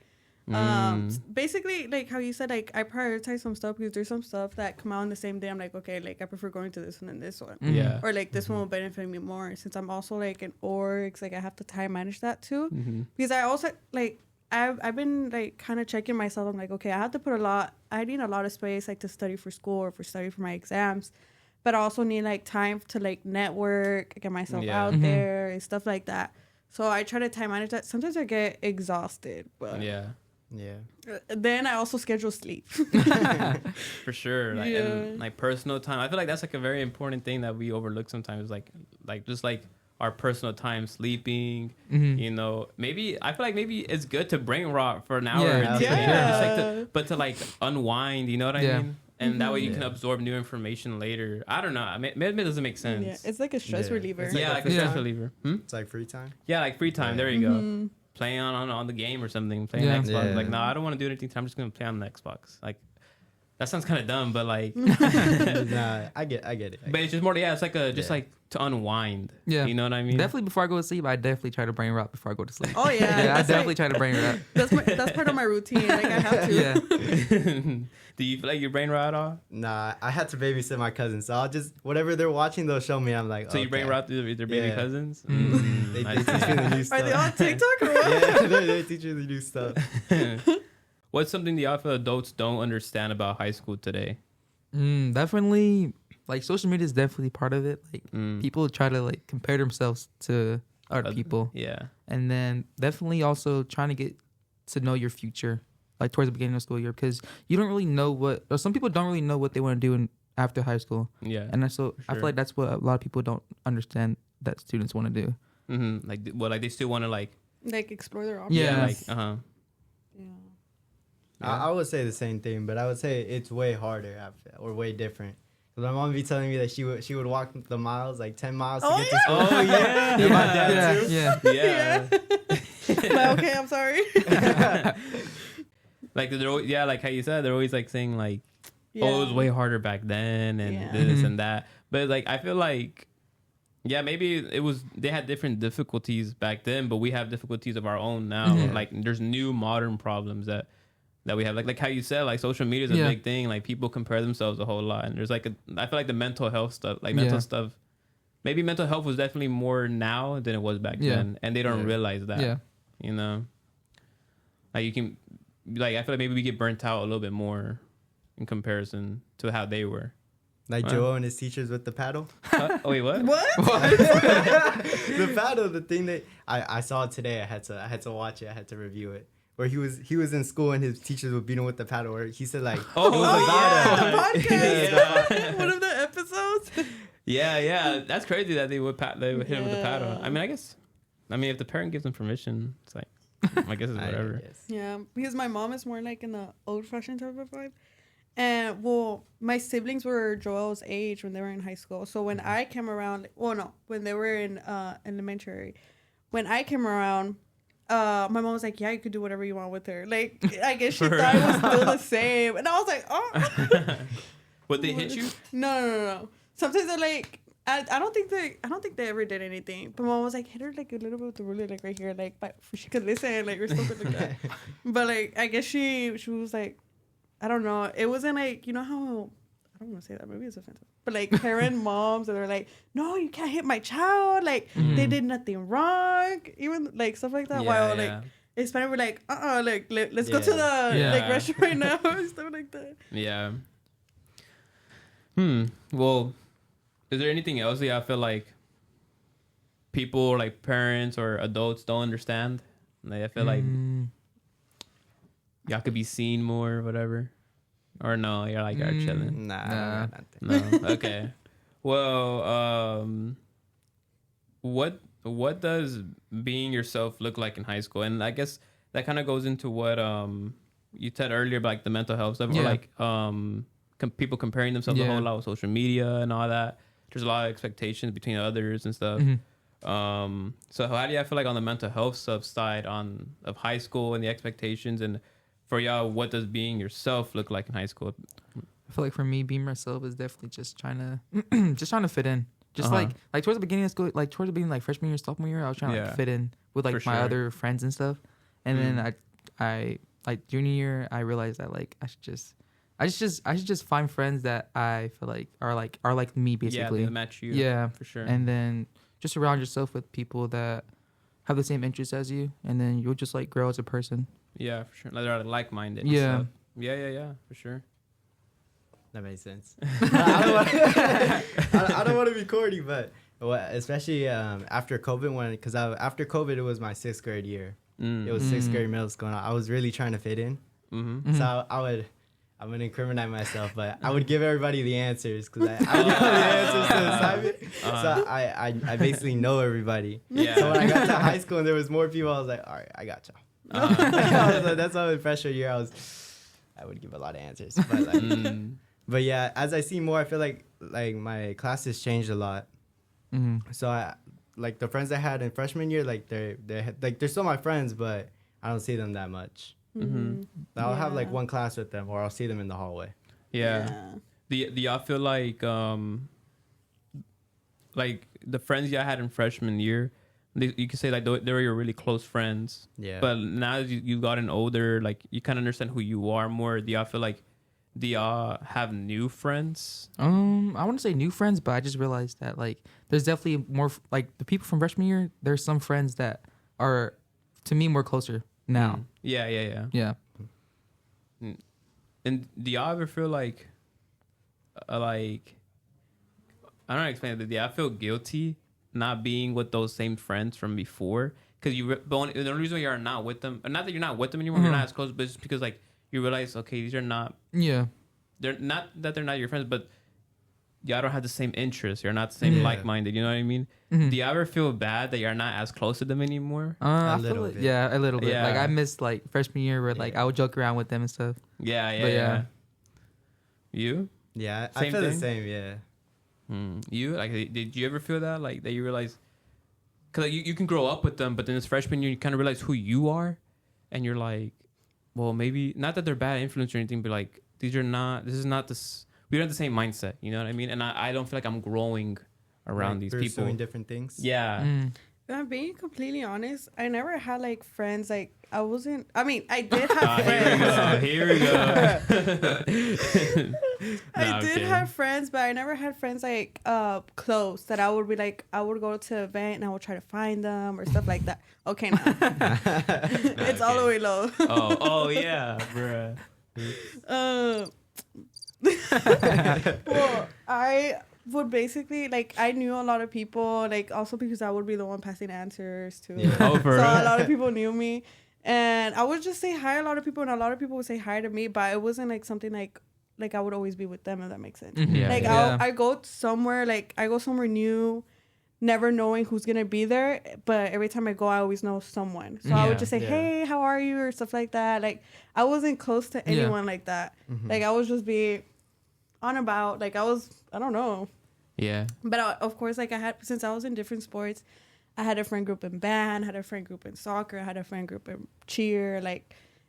Speaker 2: basically like how you said, like I prioritize some stuff because there's some stuff that come out on the same day. I'm like, okay, like I prefer going to this one than this one.
Speaker 1: Yeah.
Speaker 2: Or like this one will benefit me more since I'm also like in orgs, like I have to time manage that too. Because I also like I've been like kind of checking myself. I'm like, okay, I have to I need a lot of space like to study for school or for study for my exams, but I also need like time to like network, get myself out there and stuff like that. So I try to time manage that. Sometimes I get exhausted, but then I also schedule sleep.
Speaker 1: For sure. Like, and like personal time. I feel like that's like a very important thing that we overlook sometimes. Like just like our personal time, sleeping. You know, maybe I feel like maybe it's good to brain rot for an hour. But to like unwind. You know what I mean? And that way you can absorb new information later. I don't know. Maybe it doesn't make sense.
Speaker 2: Yeah, it's like a stress reliever.
Speaker 1: Like a stress reliever.
Speaker 4: It's like free time.
Speaker 1: Yeah, like free time. There you go. Playing on the game or something, playing Xbox. Like, no, I don't want to do anything. I'm just gonna play on the Xbox. Like, That sounds kind of dumb, but like,
Speaker 4: Nah, I get it.
Speaker 1: But it's just more, it's like like to unwind.
Speaker 3: Yeah,
Speaker 1: you know what I mean.
Speaker 3: Definitely before I go to sleep, I definitely try to brain rot before I go to sleep.
Speaker 2: Oh yeah,
Speaker 3: yeah, I definitely try to brain rot.
Speaker 2: That's part of my routine. Like I have to.
Speaker 3: Yeah.
Speaker 1: Do you feel like your brain rot at all?
Speaker 4: Nah, I had to babysit my cousins, so I'll just whatever they're watching, they'll show me. I'm like,
Speaker 1: so you brain rot through their baby cousins?
Speaker 4: They teach me the new stuff.
Speaker 2: Are they on TikTok or what?
Speaker 4: Yeah, they teach me the new stuff.
Speaker 1: What's something the alpha adults don't understand about high school today?
Speaker 3: Definitely, like social media is definitely part of it. Like people try to like compare themselves to other people.
Speaker 1: Yeah,
Speaker 3: and then definitely also trying to get to know your future, like towards the beginning of school year, because you don't really know or some people don't really know what they want to do after high school.
Speaker 1: Yeah,
Speaker 3: and so I feel like that's what a lot of people don't understand that students want to do.
Speaker 1: Like they still want to like
Speaker 2: explore their options.
Speaker 3: Yeah,
Speaker 2: Yeah.
Speaker 4: I would say the same thing, but I would say it's way harder or way different. Cause my mom would be telling me that she would walk the miles, like 10 miles to get to school.
Speaker 1: Oh yeah,
Speaker 4: and my dad too.
Speaker 3: Yeah.
Speaker 2: But okay, I'm sorry.
Speaker 1: Like they're always, like how you said, they're always like saying like, oh, it was way harder back then and this and that. But like I feel like, maybe they had different difficulties back then, but we have difficulties of our own now. Like there's new modern problems that we have, like how you said, like social media is a big thing. Like people compare themselves a whole lot, and there's like I feel like the mental health stuff, like mental stuff. Maybe mental health was definitely more now than it was back then, and they don't realize that. Yeah, you know, like you can, like I feel like maybe we get burnt out a little bit more in comparison to how they were.
Speaker 4: Like Joel and his teachers with the paddle.
Speaker 1: Oh wait, what?
Speaker 4: The paddle, the thing that I saw it today. I had to watch it. I had to review it. Where he was in school and his teachers would beat him with the paddle. Where he said like,
Speaker 2: the podcast, one of the episodes.
Speaker 1: Yeah, that's crazy that they would hit him with the paddle. I mean, if the parent gives them permission, it's like, I guess it's whatever.
Speaker 2: Yeah, because my mom is more like in the old-fashioned type of vibe. And my siblings were Joel's age when they were in high school. So when I came around, when they were in elementary, when I came around. My mom was like, yeah, you could do whatever you want with her. Like, I guess she thought it was still the same. And I was like, oh.
Speaker 1: Would they hit you?
Speaker 2: No. Sometimes they're like, I don't think they ever did anything. But mom was like, hit her like a little bit with the ruler, like right here, like, but she could listen, like, or something like that. But like, I guess she was like, I don't know. It wasn't like, you know how, I don't want to say that, maybe it's offensive. But like parent moms, and they're like, no, you can't hit my child. Like they did nothing wrong. Even like stuff like that. While like in Spanish, we're like, like let's go to the like restaurant right now and stuff like that.
Speaker 1: Yeah. Well, is there anything else that I feel like people, like parents or adults, don't understand? Like I feel like y'all could be seen more or whatever. Or no, you're like, you're chilling.
Speaker 4: Nah.
Speaker 1: No. Okay. Well, what does being yourself look like in high school? And I guess that kind of goes into what you said earlier about like the mental health stuff, or like people comparing themselves a whole lot with social media and all that. There's a lot of expectations between others and stuff. So how do you feel like on the mental health stuff side of high school and the expectations, and for y'all, what does being yourself look like in high school?
Speaker 3: I feel like for me, being myself is definitely just trying to fit in. Just like towards the beginning of school, like towards the beginning, like freshman year, sophomore year, I was trying to like fit in with like my other friends and stuff. And then I like junior year, I realized that like I should just find friends that I feel like are like me basically.
Speaker 1: Yeah, they match you.
Speaker 3: Yeah,
Speaker 1: for sure.
Speaker 3: And then just surround yourself with people that have the same interests as you, and then you'll just like grow as a person.
Speaker 1: Yeah, for sure. They're like-minded.
Speaker 3: Yeah.
Speaker 1: So. Yeah, for sure.
Speaker 4: That makes sense. I don't want to be corny, but especially after COVID, after COVID, it was my 6th grade year. It was 6th grade middle school. I was really trying to fit in. So I'm going to incriminate myself, but I would give everybody the answers because I know the answers to the assignment. So I basically know everybody.
Speaker 1: Yeah.
Speaker 4: So when I got to high school and there was more people, I was like, all right, I got y'all. That's why in freshman year I would give a lot of answers. But but yeah, as I see more, I feel like my classes changed a lot. So I like the friends I had in freshman year, like they're still my friends, but I don't see them that much. I'll have like one class with them, or I'll see them in the hallway.
Speaker 1: Do y'all feel like the friends y'all had in freshman year, you could say like they were your really close friends.
Speaker 4: Yeah.
Speaker 1: But now as you gotten older, like you kind of understand who you are more. Do y'all feel like have new friends?
Speaker 3: I want to say new friends, but I just realized that like there's definitely more like the people from freshman year. There's some friends that are to me more closer now.
Speaker 1: Yeah. And do y'all ever feel like I don't know, explain it. I feel guilty not being with those same friends from before, because the only reason you're not with them, and not that you're not with them anymore, you're not as close, but it's because like you realize, okay, these are not.
Speaker 3: Yeah.
Speaker 1: They're not that they're not your friends, but y'all don't have the same interests. You're not the same like-minded. You know what I mean? Mm-hmm. Do you ever feel bad that you're not as close to them anymore?
Speaker 3: A little bit. Yeah, a little bit. Like I missed like freshman year where like I would joke around with them and stuff.
Speaker 1: Yeah. You?
Speaker 4: Yeah, I feel the same. Yeah.
Speaker 1: You like? Did you ever feel that like that you realize? Because like, you can grow up with them, but then as freshman year you kind of realize who you are, and you're like, well, maybe not that they're bad influence or anything, but like we don't have the same mindset. You know what I mean? And I don't feel like I'm growing around these people.
Speaker 4: Doing different things.
Speaker 1: Yeah.
Speaker 2: If I'm being completely honest, I never had like friends. Like I did have friends.
Speaker 1: Here we go.
Speaker 2: I did have friends, but I never had friends like close that I would be like, I would go to an event and I would try to find them or stuff like that. Okay, no. It's all the way low.
Speaker 1: oh yeah, bruh.
Speaker 2: Well, I would basically like I knew a lot of people, like also because I would be the one passing answers to.
Speaker 4: Yeah.
Speaker 1: Oh, for
Speaker 2: so
Speaker 1: real?
Speaker 2: a lot of people knew me, and I would just say hi to a lot of people, and a lot of people would say hi to me, but it wasn't like something like I would always be with them, if that makes sense.
Speaker 3: Mm-hmm.
Speaker 1: Yeah,
Speaker 2: like
Speaker 1: yeah.
Speaker 2: I go somewhere new, never knowing who's gonna be there, but every time I go I always know someone, so I would just say hey, how are you, or stuff like that. Like I wasn't close to anyone like that. Like I was just be on about, like I don't know.
Speaker 1: Yeah.
Speaker 2: But of course, like I had, since I was in different sports, I had a friend group in band, had a friend group in soccer, I had a friend group in cheer.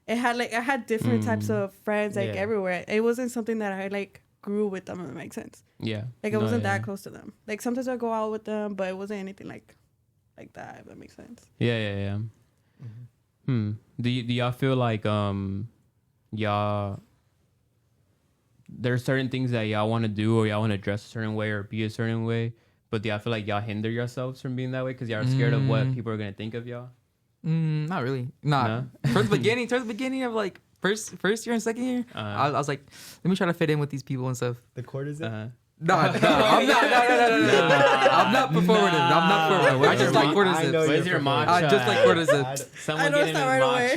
Speaker 2: I had different types of friends everywhere. It wasn't something that I like grew with them, if it makes sense.
Speaker 1: Yeah.
Speaker 2: Like I wasn't that close to them. Like sometimes I go out with them, but it wasn't anything like that, if that makes sense.
Speaker 1: Yeah. Do y'all feel like y'all there's certain things that y'all want to do, or y'all want to dress a certain way or be a certain way, but do y'all feel like y'all hinder yourselves from being that way because y'all are scared of what people are gonna think of y'all?
Speaker 3: Not really. No. Towards the beginning of like first year and second year, I was like, let me try to fit in with these people and stuff.
Speaker 4: The courtesan.
Speaker 3: No, I'm not performative. I'm not performative. I just like courtesans.
Speaker 1: Where's your matcha?
Speaker 3: I just like courtesans.
Speaker 1: Someone
Speaker 2: I noticed
Speaker 1: get
Speaker 2: that
Speaker 1: him
Speaker 2: right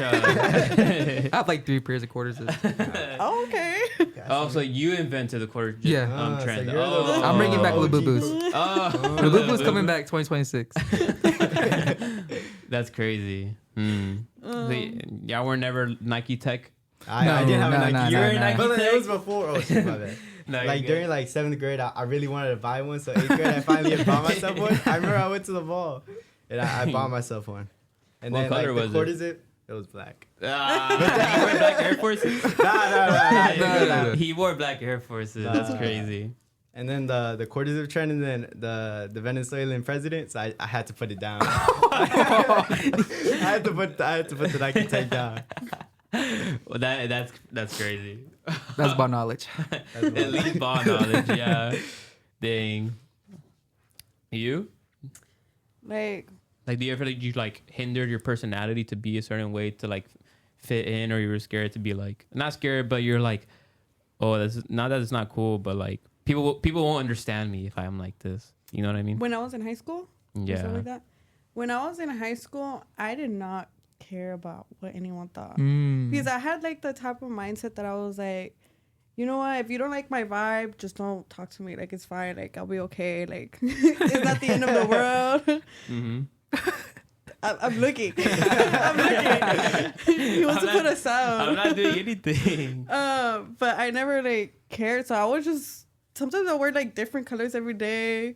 Speaker 1: matcha.
Speaker 3: I have like 3 pairs of courtesans.
Speaker 2: Oh, okay.
Speaker 1: Oh, so you invented the quarter trend.
Speaker 4: So you're the
Speaker 3: I'm bringing back Labubu's.
Speaker 1: Oh,
Speaker 3: Labubu's coming back 2026.
Speaker 1: That's crazy. So y'all were never Nike Tech?
Speaker 4: I didn't have a Nike.
Speaker 1: You were a Nike
Speaker 4: But
Speaker 1: Tech?
Speaker 4: it was before. Oh, shit, my bad.
Speaker 1: No,
Speaker 4: like during like 7th grade, I really wanted to buy one. So 8th grade, I finally bought myself one. I remember I went to the mall and I bought myself one. And
Speaker 1: What
Speaker 4: then
Speaker 1: color
Speaker 4: like
Speaker 1: was
Speaker 4: the courtesan, it was black.
Speaker 1: You wore black Air Forces?
Speaker 4: No.
Speaker 1: He wore black Air Forces. That's crazy.
Speaker 4: And then the courtesan trend, and then the Venezuelan president. So I had to put it down. I had to put the Nike Tech down.
Speaker 1: Well, that's crazy.
Speaker 3: That's ball knowledge.
Speaker 1: At least ball knowledge, yeah. Dang. You?
Speaker 2: Like,
Speaker 1: do you ever feel like you like hindered your personality to be a certain way to like fit in, or you were scared to be like, not scared, but you're like, oh, that's not that it's not cool, but like people won't understand me if I'm like this. You know what I mean?
Speaker 2: when I was in high school?
Speaker 1: Yeah.
Speaker 2: Stuff like that. When I was in high school, I did not care about what anyone thought. Because I had like the type of mindset that I was like, you know what, if you don't like my vibe, just don't talk to me. Like, it's fine. Like, I'll be okay. Like, it's not the end of the world.
Speaker 1: Mm-hmm.
Speaker 2: I'm looking. He wants to put a sound.
Speaker 1: I'm not doing anything.
Speaker 2: But I never like cared. So I would just, sometimes I wear like different colors every day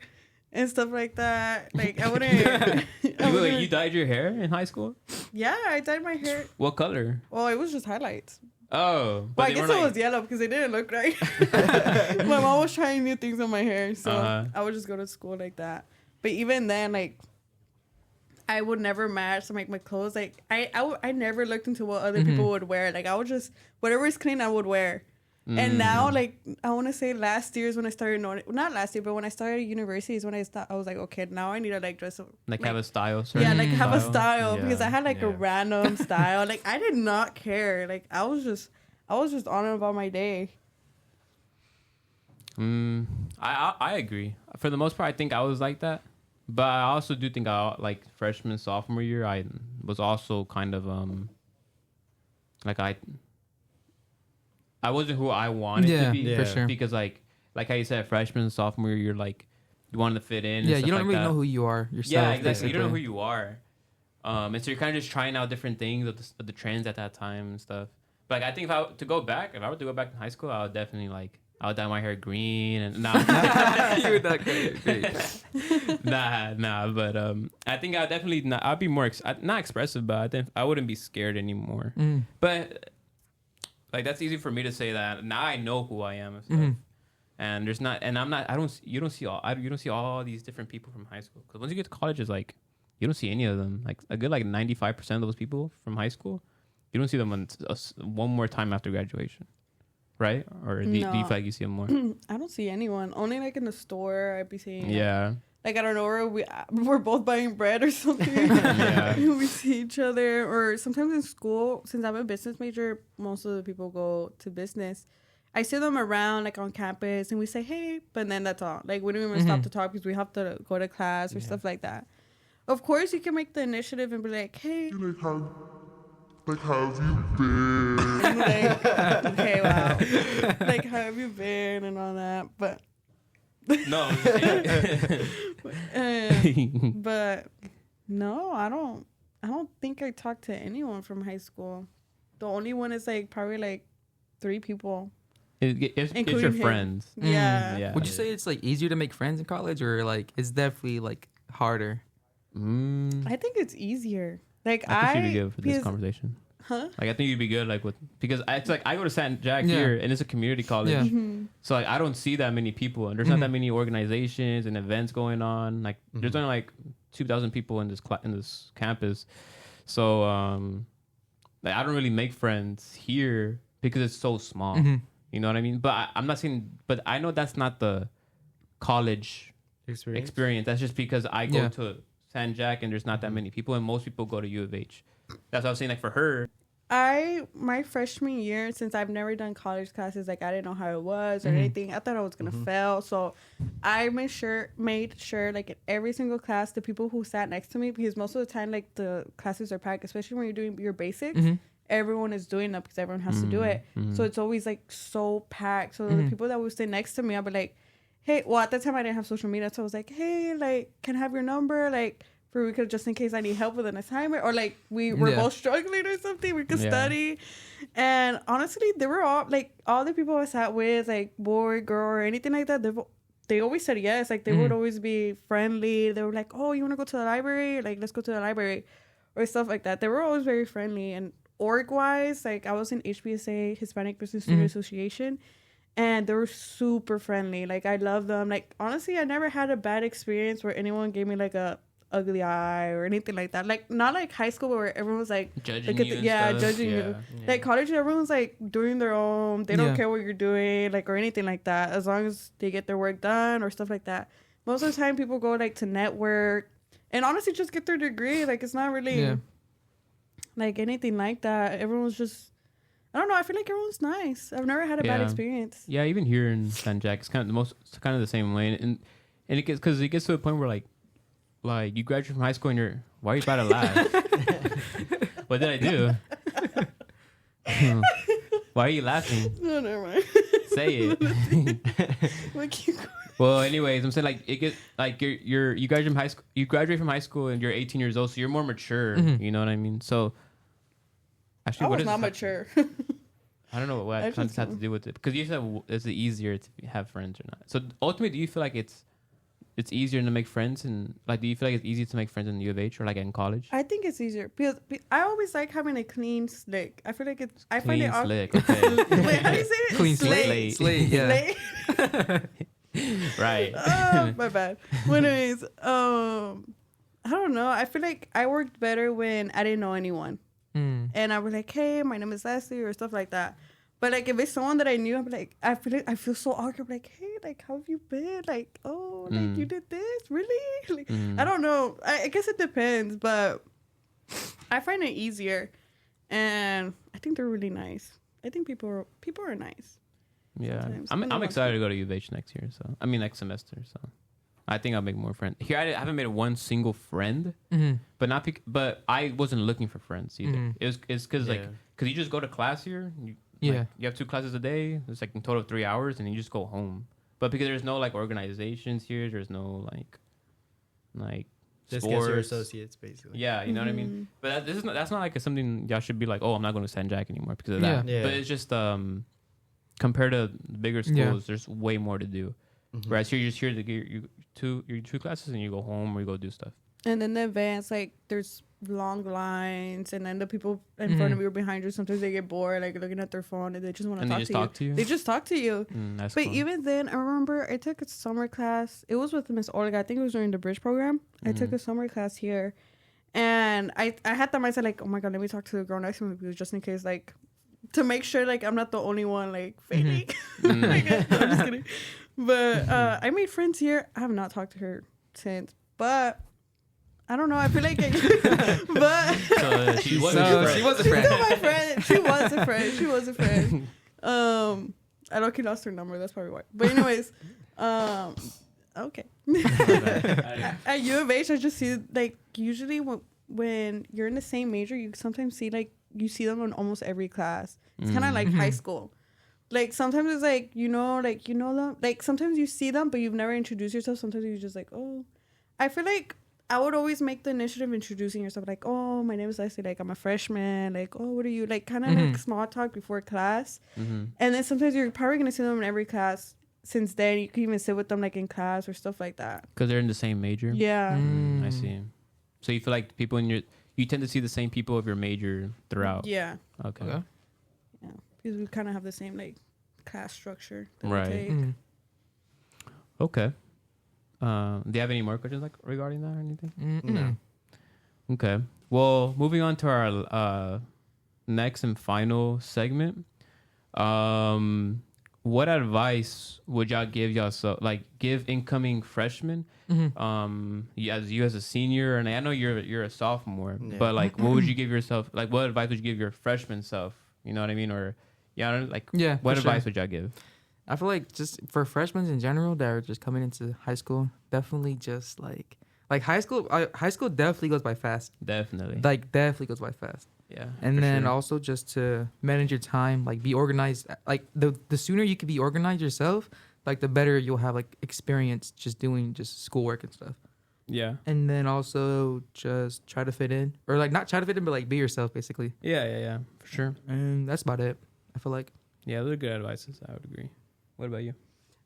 Speaker 2: and stuff like that. Like I wouldn't.
Speaker 1: You dyed your hair in high school?
Speaker 2: Yeah, I dyed my hair.
Speaker 1: What color?
Speaker 2: Well, it was just highlights.
Speaker 1: Oh,
Speaker 2: but I guess it was yellow because it didn't look right. My mom was trying new things on my hair, so I would just go to school like that. But even then, like, I would never match to make my clothes. Like, I never looked into what other people would wear. Like, I would just, whatever is clean, I would wear. And now, like, I want to say last year is when I started knowing, not last year, but when I started university is when I was like, okay, now I need to, like, dress up.
Speaker 1: Like have a style.
Speaker 2: Yeah, like have a style. Because I had, like, a random style. Like, I did not care. Like, I was just on about my day.
Speaker 1: I agree. For the most part, I think I was like that. But I also do think like freshman, sophomore year, I was also kind of, like I wasn't who I wanted to be,
Speaker 3: for sure.
Speaker 1: Because like how you said, freshman, sophomore year, you're like you wanted to fit in.
Speaker 3: Yeah, you don't
Speaker 1: like
Speaker 3: really know who you are yourself.
Speaker 1: Yeah, exactly.
Speaker 3: Basically.
Speaker 1: You don't know who you are, and so you're kind of just trying out different things of the trends at that time and stuff. But like, I think if I were to go back in high school, I would definitely I would dye my hair green and
Speaker 3: you would not crazy.
Speaker 1: nah. But I think I'd definitely I'd be more not expressive, but I think I wouldn't be scared anymore. But like, that's easy for me to say that now. I know who I am and stuff. And there's not, and I'm not. You don't see all these different people from high school, because once you get to college, it's like you don't see any of them. Like a good 95% of those people from high school, you don't see them one more time after graduation. Right? Or do you feel like you see them more?
Speaker 2: I don't see anyone. Only like in the store, I'd be seeing.
Speaker 1: Yeah.
Speaker 2: Like, I don't know, we're both buying bread or something.
Speaker 1: Yeah.
Speaker 2: We see each other. Or sometimes in school, since I'm a business major, most of the people go to business. I see them around, like, on campus, and we say, hey, but then that's all. Like, we don't even stop to talk because we have to go to class or stuff like that. Of course, you can make the initiative and be like, hey.
Speaker 5: Like, how have you been?
Speaker 2: Like, okay, wow. Like, how have you been and all that, but...
Speaker 1: No.
Speaker 2: But no, I don't think I talked to anyone from high school. The only one is like probably like 3 people.
Speaker 1: It's your friends.
Speaker 2: Yeah.
Speaker 3: Would you say it's like easier to make friends in college, or like it's definitely like harder?
Speaker 2: I think it's easier. Like,
Speaker 1: I think you'd be good for this conversation.
Speaker 2: Huh?
Speaker 1: Like, I think you'd be good, like, because it's like I go to San Jack here, and it's a community college. Yeah. So like, I don't see that many people, and there's not that many organizations and events going on. Like, there's only like 2,000 people in this campus. So like, I don't really make friends here because it's so small. You know what I mean? But I'm not saying, but I know that's not the college experience. That's just because I go to San Jack and there's not that many people, and most people go to U of H. That's what I was saying. Like, for her,
Speaker 2: my freshman year, since I've never done college classes, like, I didn't know how it was or anything. I thought I was gonna fail, so I made sure like in every single class, the people who sat next to me, because most of the time, like, the classes are packed, especially when you're doing your basics. Everyone is doing it because everyone has to do it, so it's always like so packed. So the people that would stay next to me, I'd be like, hey, well, at that time I didn't have social media, so I was like, hey, like, can I have your number, like, for we could, just in case I need help with an assignment, or like we're both struggling or something, we could study. And honestly, they were all like, all the people I sat with, like, boy, girl, or anything like that, they always said yes. Like, they would always be friendly. They were like, oh, you want to go to the library? Like, let's go to the library, or stuff like that. They were always very friendly. And org wise, like, I was in HBSA, Hispanic Business Student Association, and they were super friendly. Like, I love them. Like, honestly, I never had a bad experience where anyone gave me like a ugly eye or anything like that. Like, not like high school where everyone was like
Speaker 1: judging you.
Speaker 2: Judging you. Like, college, everyone's like doing their own. They don't care what you're doing, like, or anything like that, as long as they get their work done or stuff like that. Most of the time, people go like to network and honestly just get their degree. Like, it's not really like anything like that. Everyone's just, I don't know. I feel like everyone's nice. I've never had a bad experience.
Speaker 1: Yeah, even here in San Jack, it's kind of the same way, and it gets to a point where like you graduate from high school and why are you about to laugh? What did I do? Why are you laughing?
Speaker 2: No, never mind.
Speaker 1: Say it. Well, anyways, I'm saying, like, it gets like you graduate from high school and you're 18 years old, so you're more mature. You know what I mean? So actually,
Speaker 2: I was not mature.
Speaker 1: I don't know what I have to do with it, because you said, is it easier to have friends or not? So ultimately, do you feel like it's it's easier to make friends, and like, do you feel like it's easier to make friends in U of H or like in college?
Speaker 2: I think it's easier because I always like having a clean slick. I feel like it's. I
Speaker 1: Clean
Speaker 2: find it
Speaker 1: slick. Okay.
Speaker 2: Wait, how do you say it?
Speaker 3: Clean
Speaker 1: slate.
Speaker 3: Slate, yeah.
Speaker 2: Slate.
Speaker 1: Right.
Speaker 2: My bad. Well, anyways, I don't know. I feel like I worked better when I didn't know anyone, and I was like, "Hey, my name is Leslie," or stuff like that. But like, if it's someone that I knew, I'm like, I feel so awkward. I'm like, "Hey, like, how have you been? Like, oh, like you did this, really?" Like, I don't know. I guess it depends, but I find it easier, and I think they're really nice. I think people are nice.
Speaker 1: Yeah,
Speaker 2: Sometimes.
Speaker 1: I'm excited to go to U of H next year. So I mean next semester. So I think I'll make more friends. Here I haven't made one single friend, but not but I wasn't looking for friends either. It's because like because you just go to class here. You have 2 classes a day. It's like in total of 3 hours, and you just go home. But because there's no like organizations here, there's no like
Speaker 4: just
Speaker 1: sports.
Speaker 4: get your associates basically.
Speaker 1: Yeah, you know what I mean. But that's not like something y'all should be like. Oh, I'm not going to San Jack anymore because of that.
Speaker 4: Yeah.
Speaker 1: But it's just compared to bigger schools, there's way more to do. Whereas here, you're just here to get your 2 classes, and you go home or you go do stuff.
Speaker 2: And then the advance, like, there's long lines, and then the people in front of you or behind you, sometimes they get bored, like, looking at their phone, and they just want to talk to you. They just talk to you.
Speaker 1: That's
Speaker 2: but
Speaker 1: cool.
Speaker 2: even then, I remember I took a summer class. It was with Miss Olga. I think it was during the bridge program. I took a summer class here, and I had that mindset, like, oh, my God, let me talk to the girl next to me, because just in case, like, to make sure, like, I'm not the only one, like, fading. Like, I'm just kidding. But I made friends here. I have not talked to her since, but I don't know. I feel like, but
Speaker 1: she was
Speaker 3: a friend.
Speaker 2: Still my friend. She was a friend. I low-key lost her number. That's probably why. But anyways, okay. At U of H, I just see, like, usually when you're in the same major, you sometimes see, like, you see them in almost every class. It's kind of like high school. Like, sometimes it's like, you know them. Like, sometimes you see them, but you've never introduced yourself. Sometimes you're just like, oh. I feel like I would always make the initiative introducing yourself. Like, oh, my name is Leslie. Like, I'm a freshman. Like, oh, what are you? Like, kind of like small talk before class. And then sometimes you're probably going to see them in every class. Since then, you can even sit with them, like, in class or stuff like that.
Speaker 1: Because they're in the same major?
Speaker 2: Yeah.
Speaker 1: I see. So you feel like people you tend to see the same people of your major throughout?
Speaker 2: Yeah.
Speaker 1: Okay.
Speaker 2: Yeah. Because we kind of have the same, like, class structure.
Speaker 1: Right. Okay. Do you have any more questions, like, regarding that or anything?
Speaker 4: No.
Speaker 1: Okay. Well, moving on to our next and final segment. What advice would y'all give incoming freshmen? As a senior, and I know you're a sophomore, but like, what would you give yourself? Like, what advice would you give your freshman self? You know what I mean? Or what advice would y'all give?
Speaker 3: I feel like just for freshmen in general that are just coming into high school, definitely just like high school definitely goes by fast.
Speaker 1: Definitely.
Speaker 3: Like, definitely goes by fast.
Speaker 1: Yeah.
Speaker 3: And then also just to manage your time, like, be organized. Like, the sooner you can be organized yourself, like, the better you'll have, like, experience just doing just schoolwork and stuff.
Speaker 1: Yeah.
Speaker 3: And then also just try to fit in. Or, like, not try to fit in, but, like, be yourself, basically.
Speaker 1: Yeah. For sure.
Speaker 3: And that's about it, I feel like.
Speaker 1: Yeah, those are good advices. I would agree. What about you?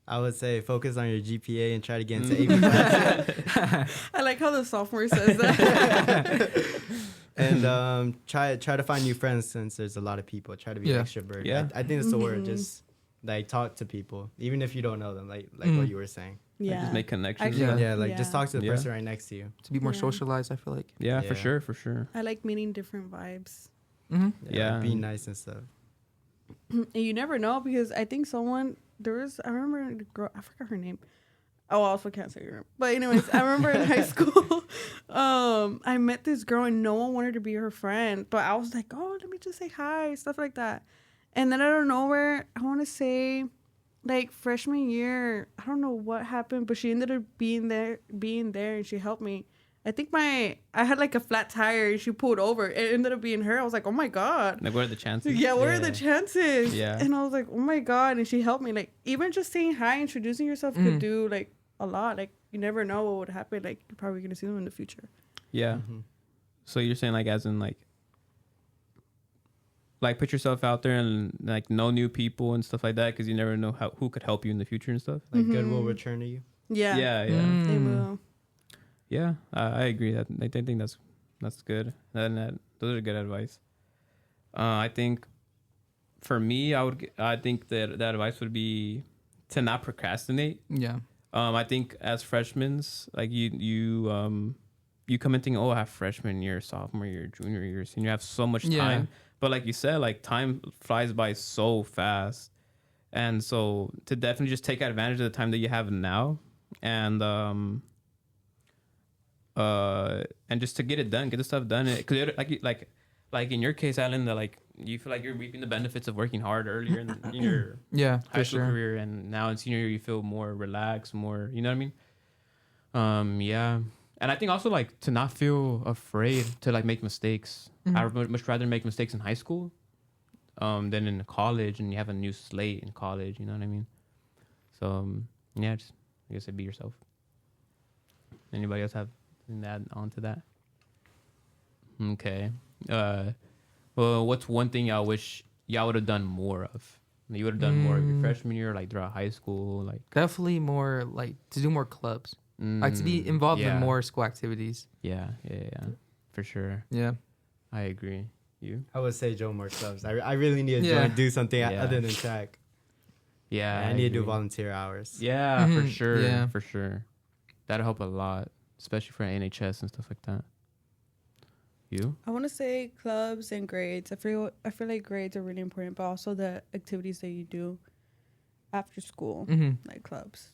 Speaker 4: I would say focus on your GPA and try to get into AP classes.
Speaker 2: I like how the sophomore says that.
Speaker 4: And try to find new friends, since there's a lot of people. Try to be an extrovert.
Speaker 1: Yeah.
Speaker 4: I think that's the word. Just like talk to people, even if you don't know them. Like what you were saying.
Speaker 2: Yeah.
Speaker 1: Like, just make connections.
Speaker 2: Actually,
Speaker 4: just talk to the person right next to you.
Speaker 3: To be more socialized, I feel like.
Speaker 1: Yeah, for sure.
Speaker 2: I like meeting different vibes.
Speaker 1: Yeah.
Speaker 4: Like, be nice and stuff.
Speaker 2: And you never know, because I think I remember the girl, I forgot her name. Oh, I also can't say her name. But anyways, I remember in high school, I met this girl and no one wanted to be her friend. But I was like, oh, let me just say hi, stuff like that. And then out of nowhere, I want to say, like, freshman year, I don't know what happened, but she ended up being there, and she helped me. I think I had like a flat tire and she pulled over. It ended up being her. I was like, oh my God.
Speaker 1: Like, what are the chances?
Speaker 2: Yeah, what are the chances?
Speaker 1: Yeah.
Speaker 2: And I was like, oh my God. And she helped me. Like, even just saying hi, introducing yourself could do like a lot. Like, you never know what would happen. Like, you're probably going to see them in the future.
Speaker 1: Yeah. So you're saying, like, as in, like put yourself out there and like know new people and stuff like that, because you never know who could help you in the future and stuff.
Speaker 4: Like good will return to you.
Speaker 2: Yeah.
Speaker 1: Yeah, yeah.
Speaker 2: They will.
Speaker 1: Yeah, I agree. That I think that's good. Those are good advice. I think for me, I think that advice would be to not procrastinate.
Speaker 3: Yeah.
Speaker 1: I think as freshmen, like you come in thinking, oh, I have freshman year, sophomore year, junior year, senior. You have so much time, but like you said, like time flies by so fast, and so to definitely just take advantage of the time that you have now, and just to get it done, get the stuff done, because like in your case, Alan, that like you feel like you're reaping the benefits of working hard earlier in your high school career, and now in senior year you feel more relaxed, more, you know what I mean? Yeah. And I think also like to not feel afraid to like make mistakes. I would much rather make mistakes in high school than in college, and you have a new slate in college, you know what I mean? So yeah, just I guess be yourself. Anybody else have anything to add on to that? Okay. Well, what's one thing y'all wish y'all would have done more of? You would have done more of your freshman year, like throughout high school, like
Speaker 3: definitely more like to do more clubs, like to be involved in more school activities.
Speaker 1: Yeah, for sure.
Speaker 3: Yeah,
Speaker 1: I agree. You?
Speaker 4: I would say join more clubs. I really need to do something other than track.
Speaker 1: Yeah,
Speaker 4: I need to do volunteer hours.
Speaker 1: Yeah, for sure. Yeah, for sure. That'll help a lot, especially for NHS and stuff like that. You?
Speaker 2: I want to say clubs and grades. I feel like grades are really important, but also the activities that you do after school, like clubs.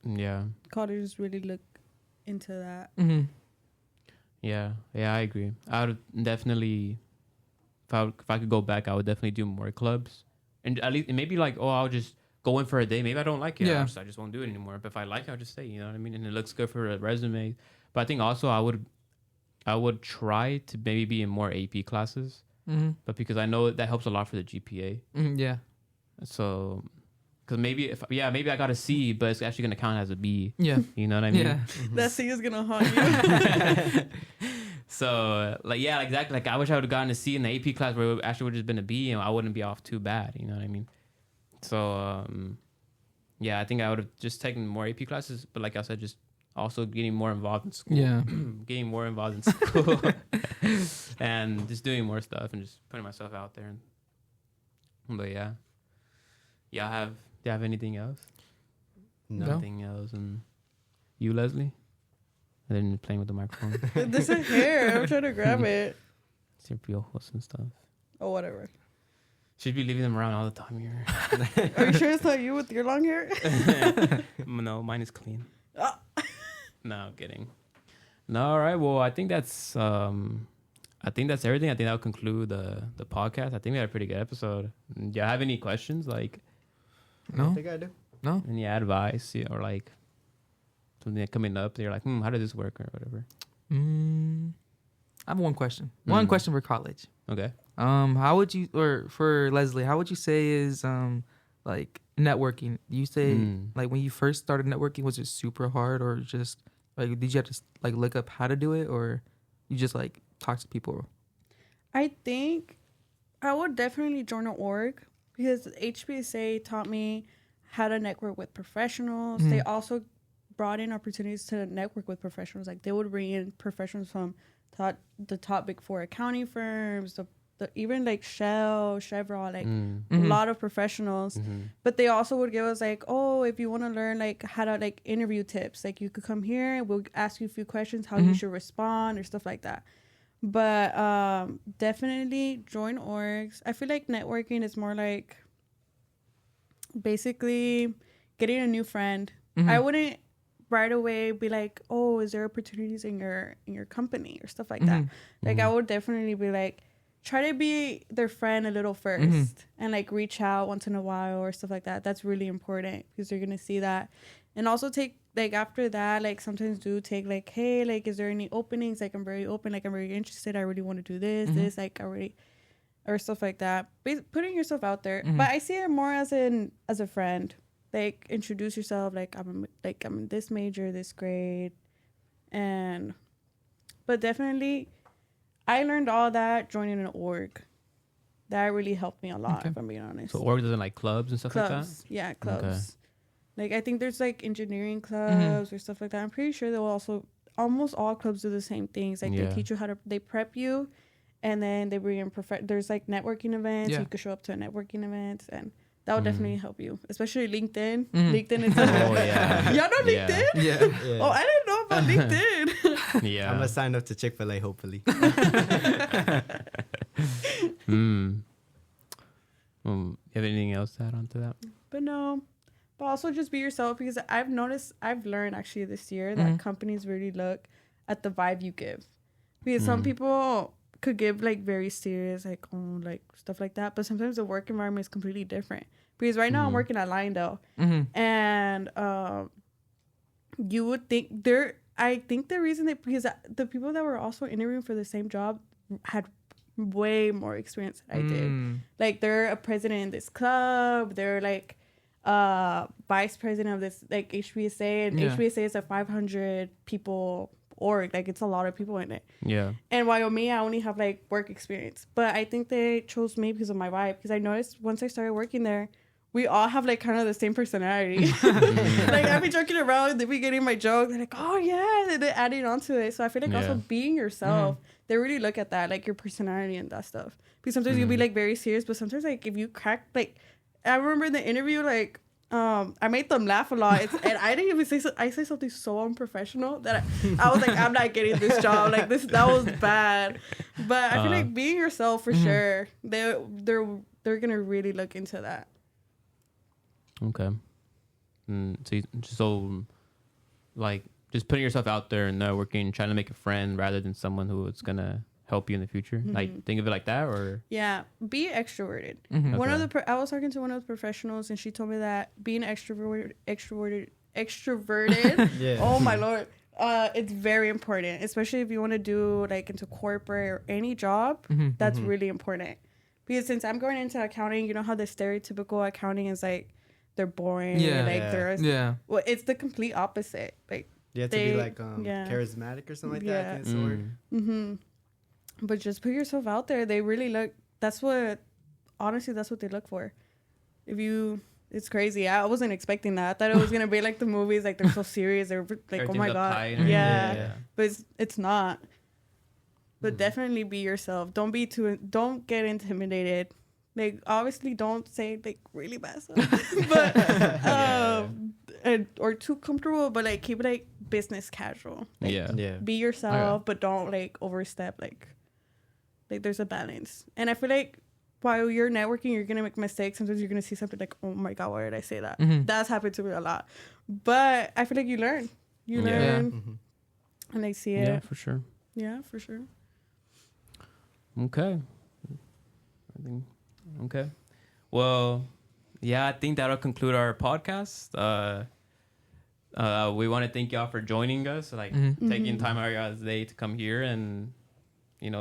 Speaker 1: Yeah.
Speaker 2: Colleges really look into that.
Speaker 1: Yeah, I agree. I would definitely, if I could go back, I would definitely do more clubs, and at least maybe like, I'll just go in for a day. Maybe I don't like it. I just won't do it anymore. But if I like it, I'll just stay. You know what I mean? And it looks good for a resume. But I think also I would try to maybe be in more AP classes, but because I know that helps a lot for the GPA.
Speaker 3: Yeah.
Speaker 1: So, because maybe maybe I got a C, but it's actually gonna count as a B.
Speaker 3: Yeah.
Speaker 1: You know what I mean?
Speaker 3: Yeah.
Speaker 2: That C is gonna haunt you.
Speaker 1: So, exactly. Like I wish I would have gotten a C in the AP class where it actually would have just been a B, and I wouldn't be off too bad. You know what I mean? So, I think I would have just taken more AP classes, but like I said, just also getting more involved in school.
Speaker 3: Yeah.
Speaker 1: Getting more involved in school. And just doing more stuff and just putting myself out there. But yeah. Do you have anything else?
Speaker 4: No.
Speaker 1: Nothing else. And you, Leslie? I didn't playing with the microphone.
Speaker 2: This is hair. I'm trying to grab it.
Speaker 1: It's your piojos and stuff.
Speaker 2: Oh, whatever.
Speaker 1: Should be leaving them around all the time here.
Speaker 2: Are you sure it's not you with your long hair?
Speaker 1: No, mine is clean. No, I'm kidding. No, all right. Well, I think that's everything. I think that'll conclude the podcast. I think we had a pretty good episode. Do you have any questions? Like,
Speaker 3: no,
Speaker 4: I think I do.
Speaker 3: No,
Speaker 1: any advice or like something coming up? They're like, how does this work or whatever.
Speaker 3: I have one question. One question for college.
Speaker 1: Okay.
Speaker 3: How would you, or for Leslie, how would you say is like networking? You say like when you first started networking, was it super hard, or just like did you have to like look up how to do it, or you just like talk to people?
Speaker 2: I think I would definitely join an org because HBSA taught me how to network with professionals. They also brought in opportunities to network with professionals. Like they would bring in professionals from the top big four accounting firms, even like Shell, Chevron, like a lot of professionals. But they also would give us like, if you want to learn like how to like interview tips, like you could come here and we'll ask you a few questions, how you should respond or stuff like that. But definitely join orgs. I feel like networking is more like basically getting a new friend. I wouldn't right away be like, is there opportunities in your company or stuff like that. Like I would definitely be like, try to be their friend a little first and like reach out once in a while or stuff like that. That's really important because they're gonna see that. And also take like after that, like sometimes do take like, hey, like is there any openings? Like I'm very open, like I'm very interested, I really want to do this like already, or stuff like that. Putting yourself out there. But I see it more as a friend. Like introduce yourself, like I'm this major, this grade, but definitely I learned all that joining an org. That really helped me a lot, if I'm being honest.
Speaker 1: So org doesn't like clubs and stuff like that?
Speaker 2: Yeah, clubs. Like, I think there's like engineering clubs or stuff like that. I'm pretty sure they'll also, almost all clubs do the same things. Like, they teach you how to, they prep you, and then they bring in, there's like networking events. You could show up to a networking event, and that would definitely help you, especially LinkedIn. LinkedIn is y'all know LinkedIn?
Speaker 4: Yeah.
Speaker 2: Oh, I didn't know about LinkedIn.
Speaker 1: Yeah.
Speaker 4: I'm gonna sign up to Chick-fil-A, hopefully.
Speaker 1: You have anything else to add on to that?
Speaker 2: But no. But also just be yourself, because I've learned actually this year that companies really look at the vibe you give. Because some people could give like very serious, like, oh, like stuff like that. But sometimes the work environment is completely different. Because right now I'm working at Lyondell. And you would think I think the reason because the people that were also interviewing for the same job had way more experience than I did. Like, they're a president in this club. They're like vice president of this like HBSA, and HBSA is a 500 people org. Like, it's a lot of people in it. Yeah. And while me, I only have like work experience, but I think they chose me because of my vibe. Because I noticed once I started working there, we all have like kind of the same personality. Like, I'd be joking around, they'd be getting my joke. They're like, oh yeah, they're adding onto it. So I feel like also being yourself, they really look at that, like your personality and that stuff. Because sometimes you'll be like very serious, but sometimes like if you crack, like I remember in the interview, like I made them laugh a lot, and I didn't even say I say something so unprofessional that I was like, I'm not getting this job. Like, that was bad. But I feel like being yourself for sure, they're gonna really look into that.
Speaker 1: Okay. So like, just putting yourself out there and networking, trying to make a friend rather than someone who is gonna help you in the future. Like, think of it like that, or
Speaker 2: be extroverted. One of I was talking to one of the professionals, and she told me that being extroverted. Oh my lord, it's very important, especially if you want to do like into corporate or any job. That's really important, because since I'm going into accounting, you know how the stereotypical accounting is like they're boring. Well, it's the complete opposite. Like,
Speaker 4: you have to be like charismatic or something like that.
Speaker 2: But just put yourself out there. They really look. That's what they look for. It's crazy. I wasn't expecting that. I thought it was gonna be like the movies, like they're so serious. They're like, oh my god, But it's not. But definitely be yourself. Don't get intimidated. Like, obviously, don't say like really bad stuff, but or too comfortable. But like, keep it like business casual. Like, be yourself, but don't like overstep. Like there's a balance. And I feel like while you're networking, you're gonna make mistakes. Sometimes you're gonna see something like, oh my god, why did I say that? That's happened to me a lot. But I feel like you learn. And I see it.
Speaker 1: Yeah, for sure.
Speaker 2: Yeah, for sure.
Speaker 1: Okay. Okay. Well, I think that'll conclude our podcast. We want to thank y'all for joining us, like taking time out of your day to come here and,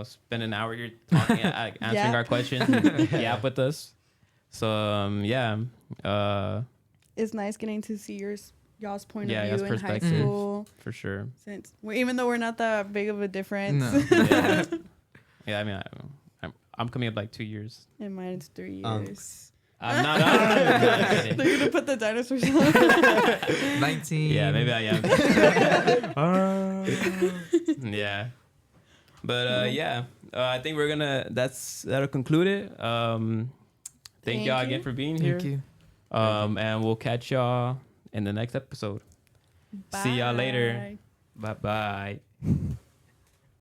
Speaker 1: spend an hour here talking, answering our questions, and with us. So,
Speaker 2: it's nice getting to see y'all's point of view in high school.
Speaker 1: For sure.
Speaker 2: Since even though we're not that big of a difference.
Speaker 1: No. I mean, I'm coming up like 2 years.
Speaker 2: And mine's 3 years.
Speaker 1: I'm not.
Speaker 2: They're going to put the dinosaurs on.
Speaker 3: 19.
Speaker 1: Yeah, maybe I am. Yeah. But I think that'll conclude it. Thank y'all again for being here.
Speaker 3: Thank you.
Speaker 1: And we'll catch y'all in the next episode.
Speaker 2: Bye.
Speaker 1: See y'all later. Bye-bye.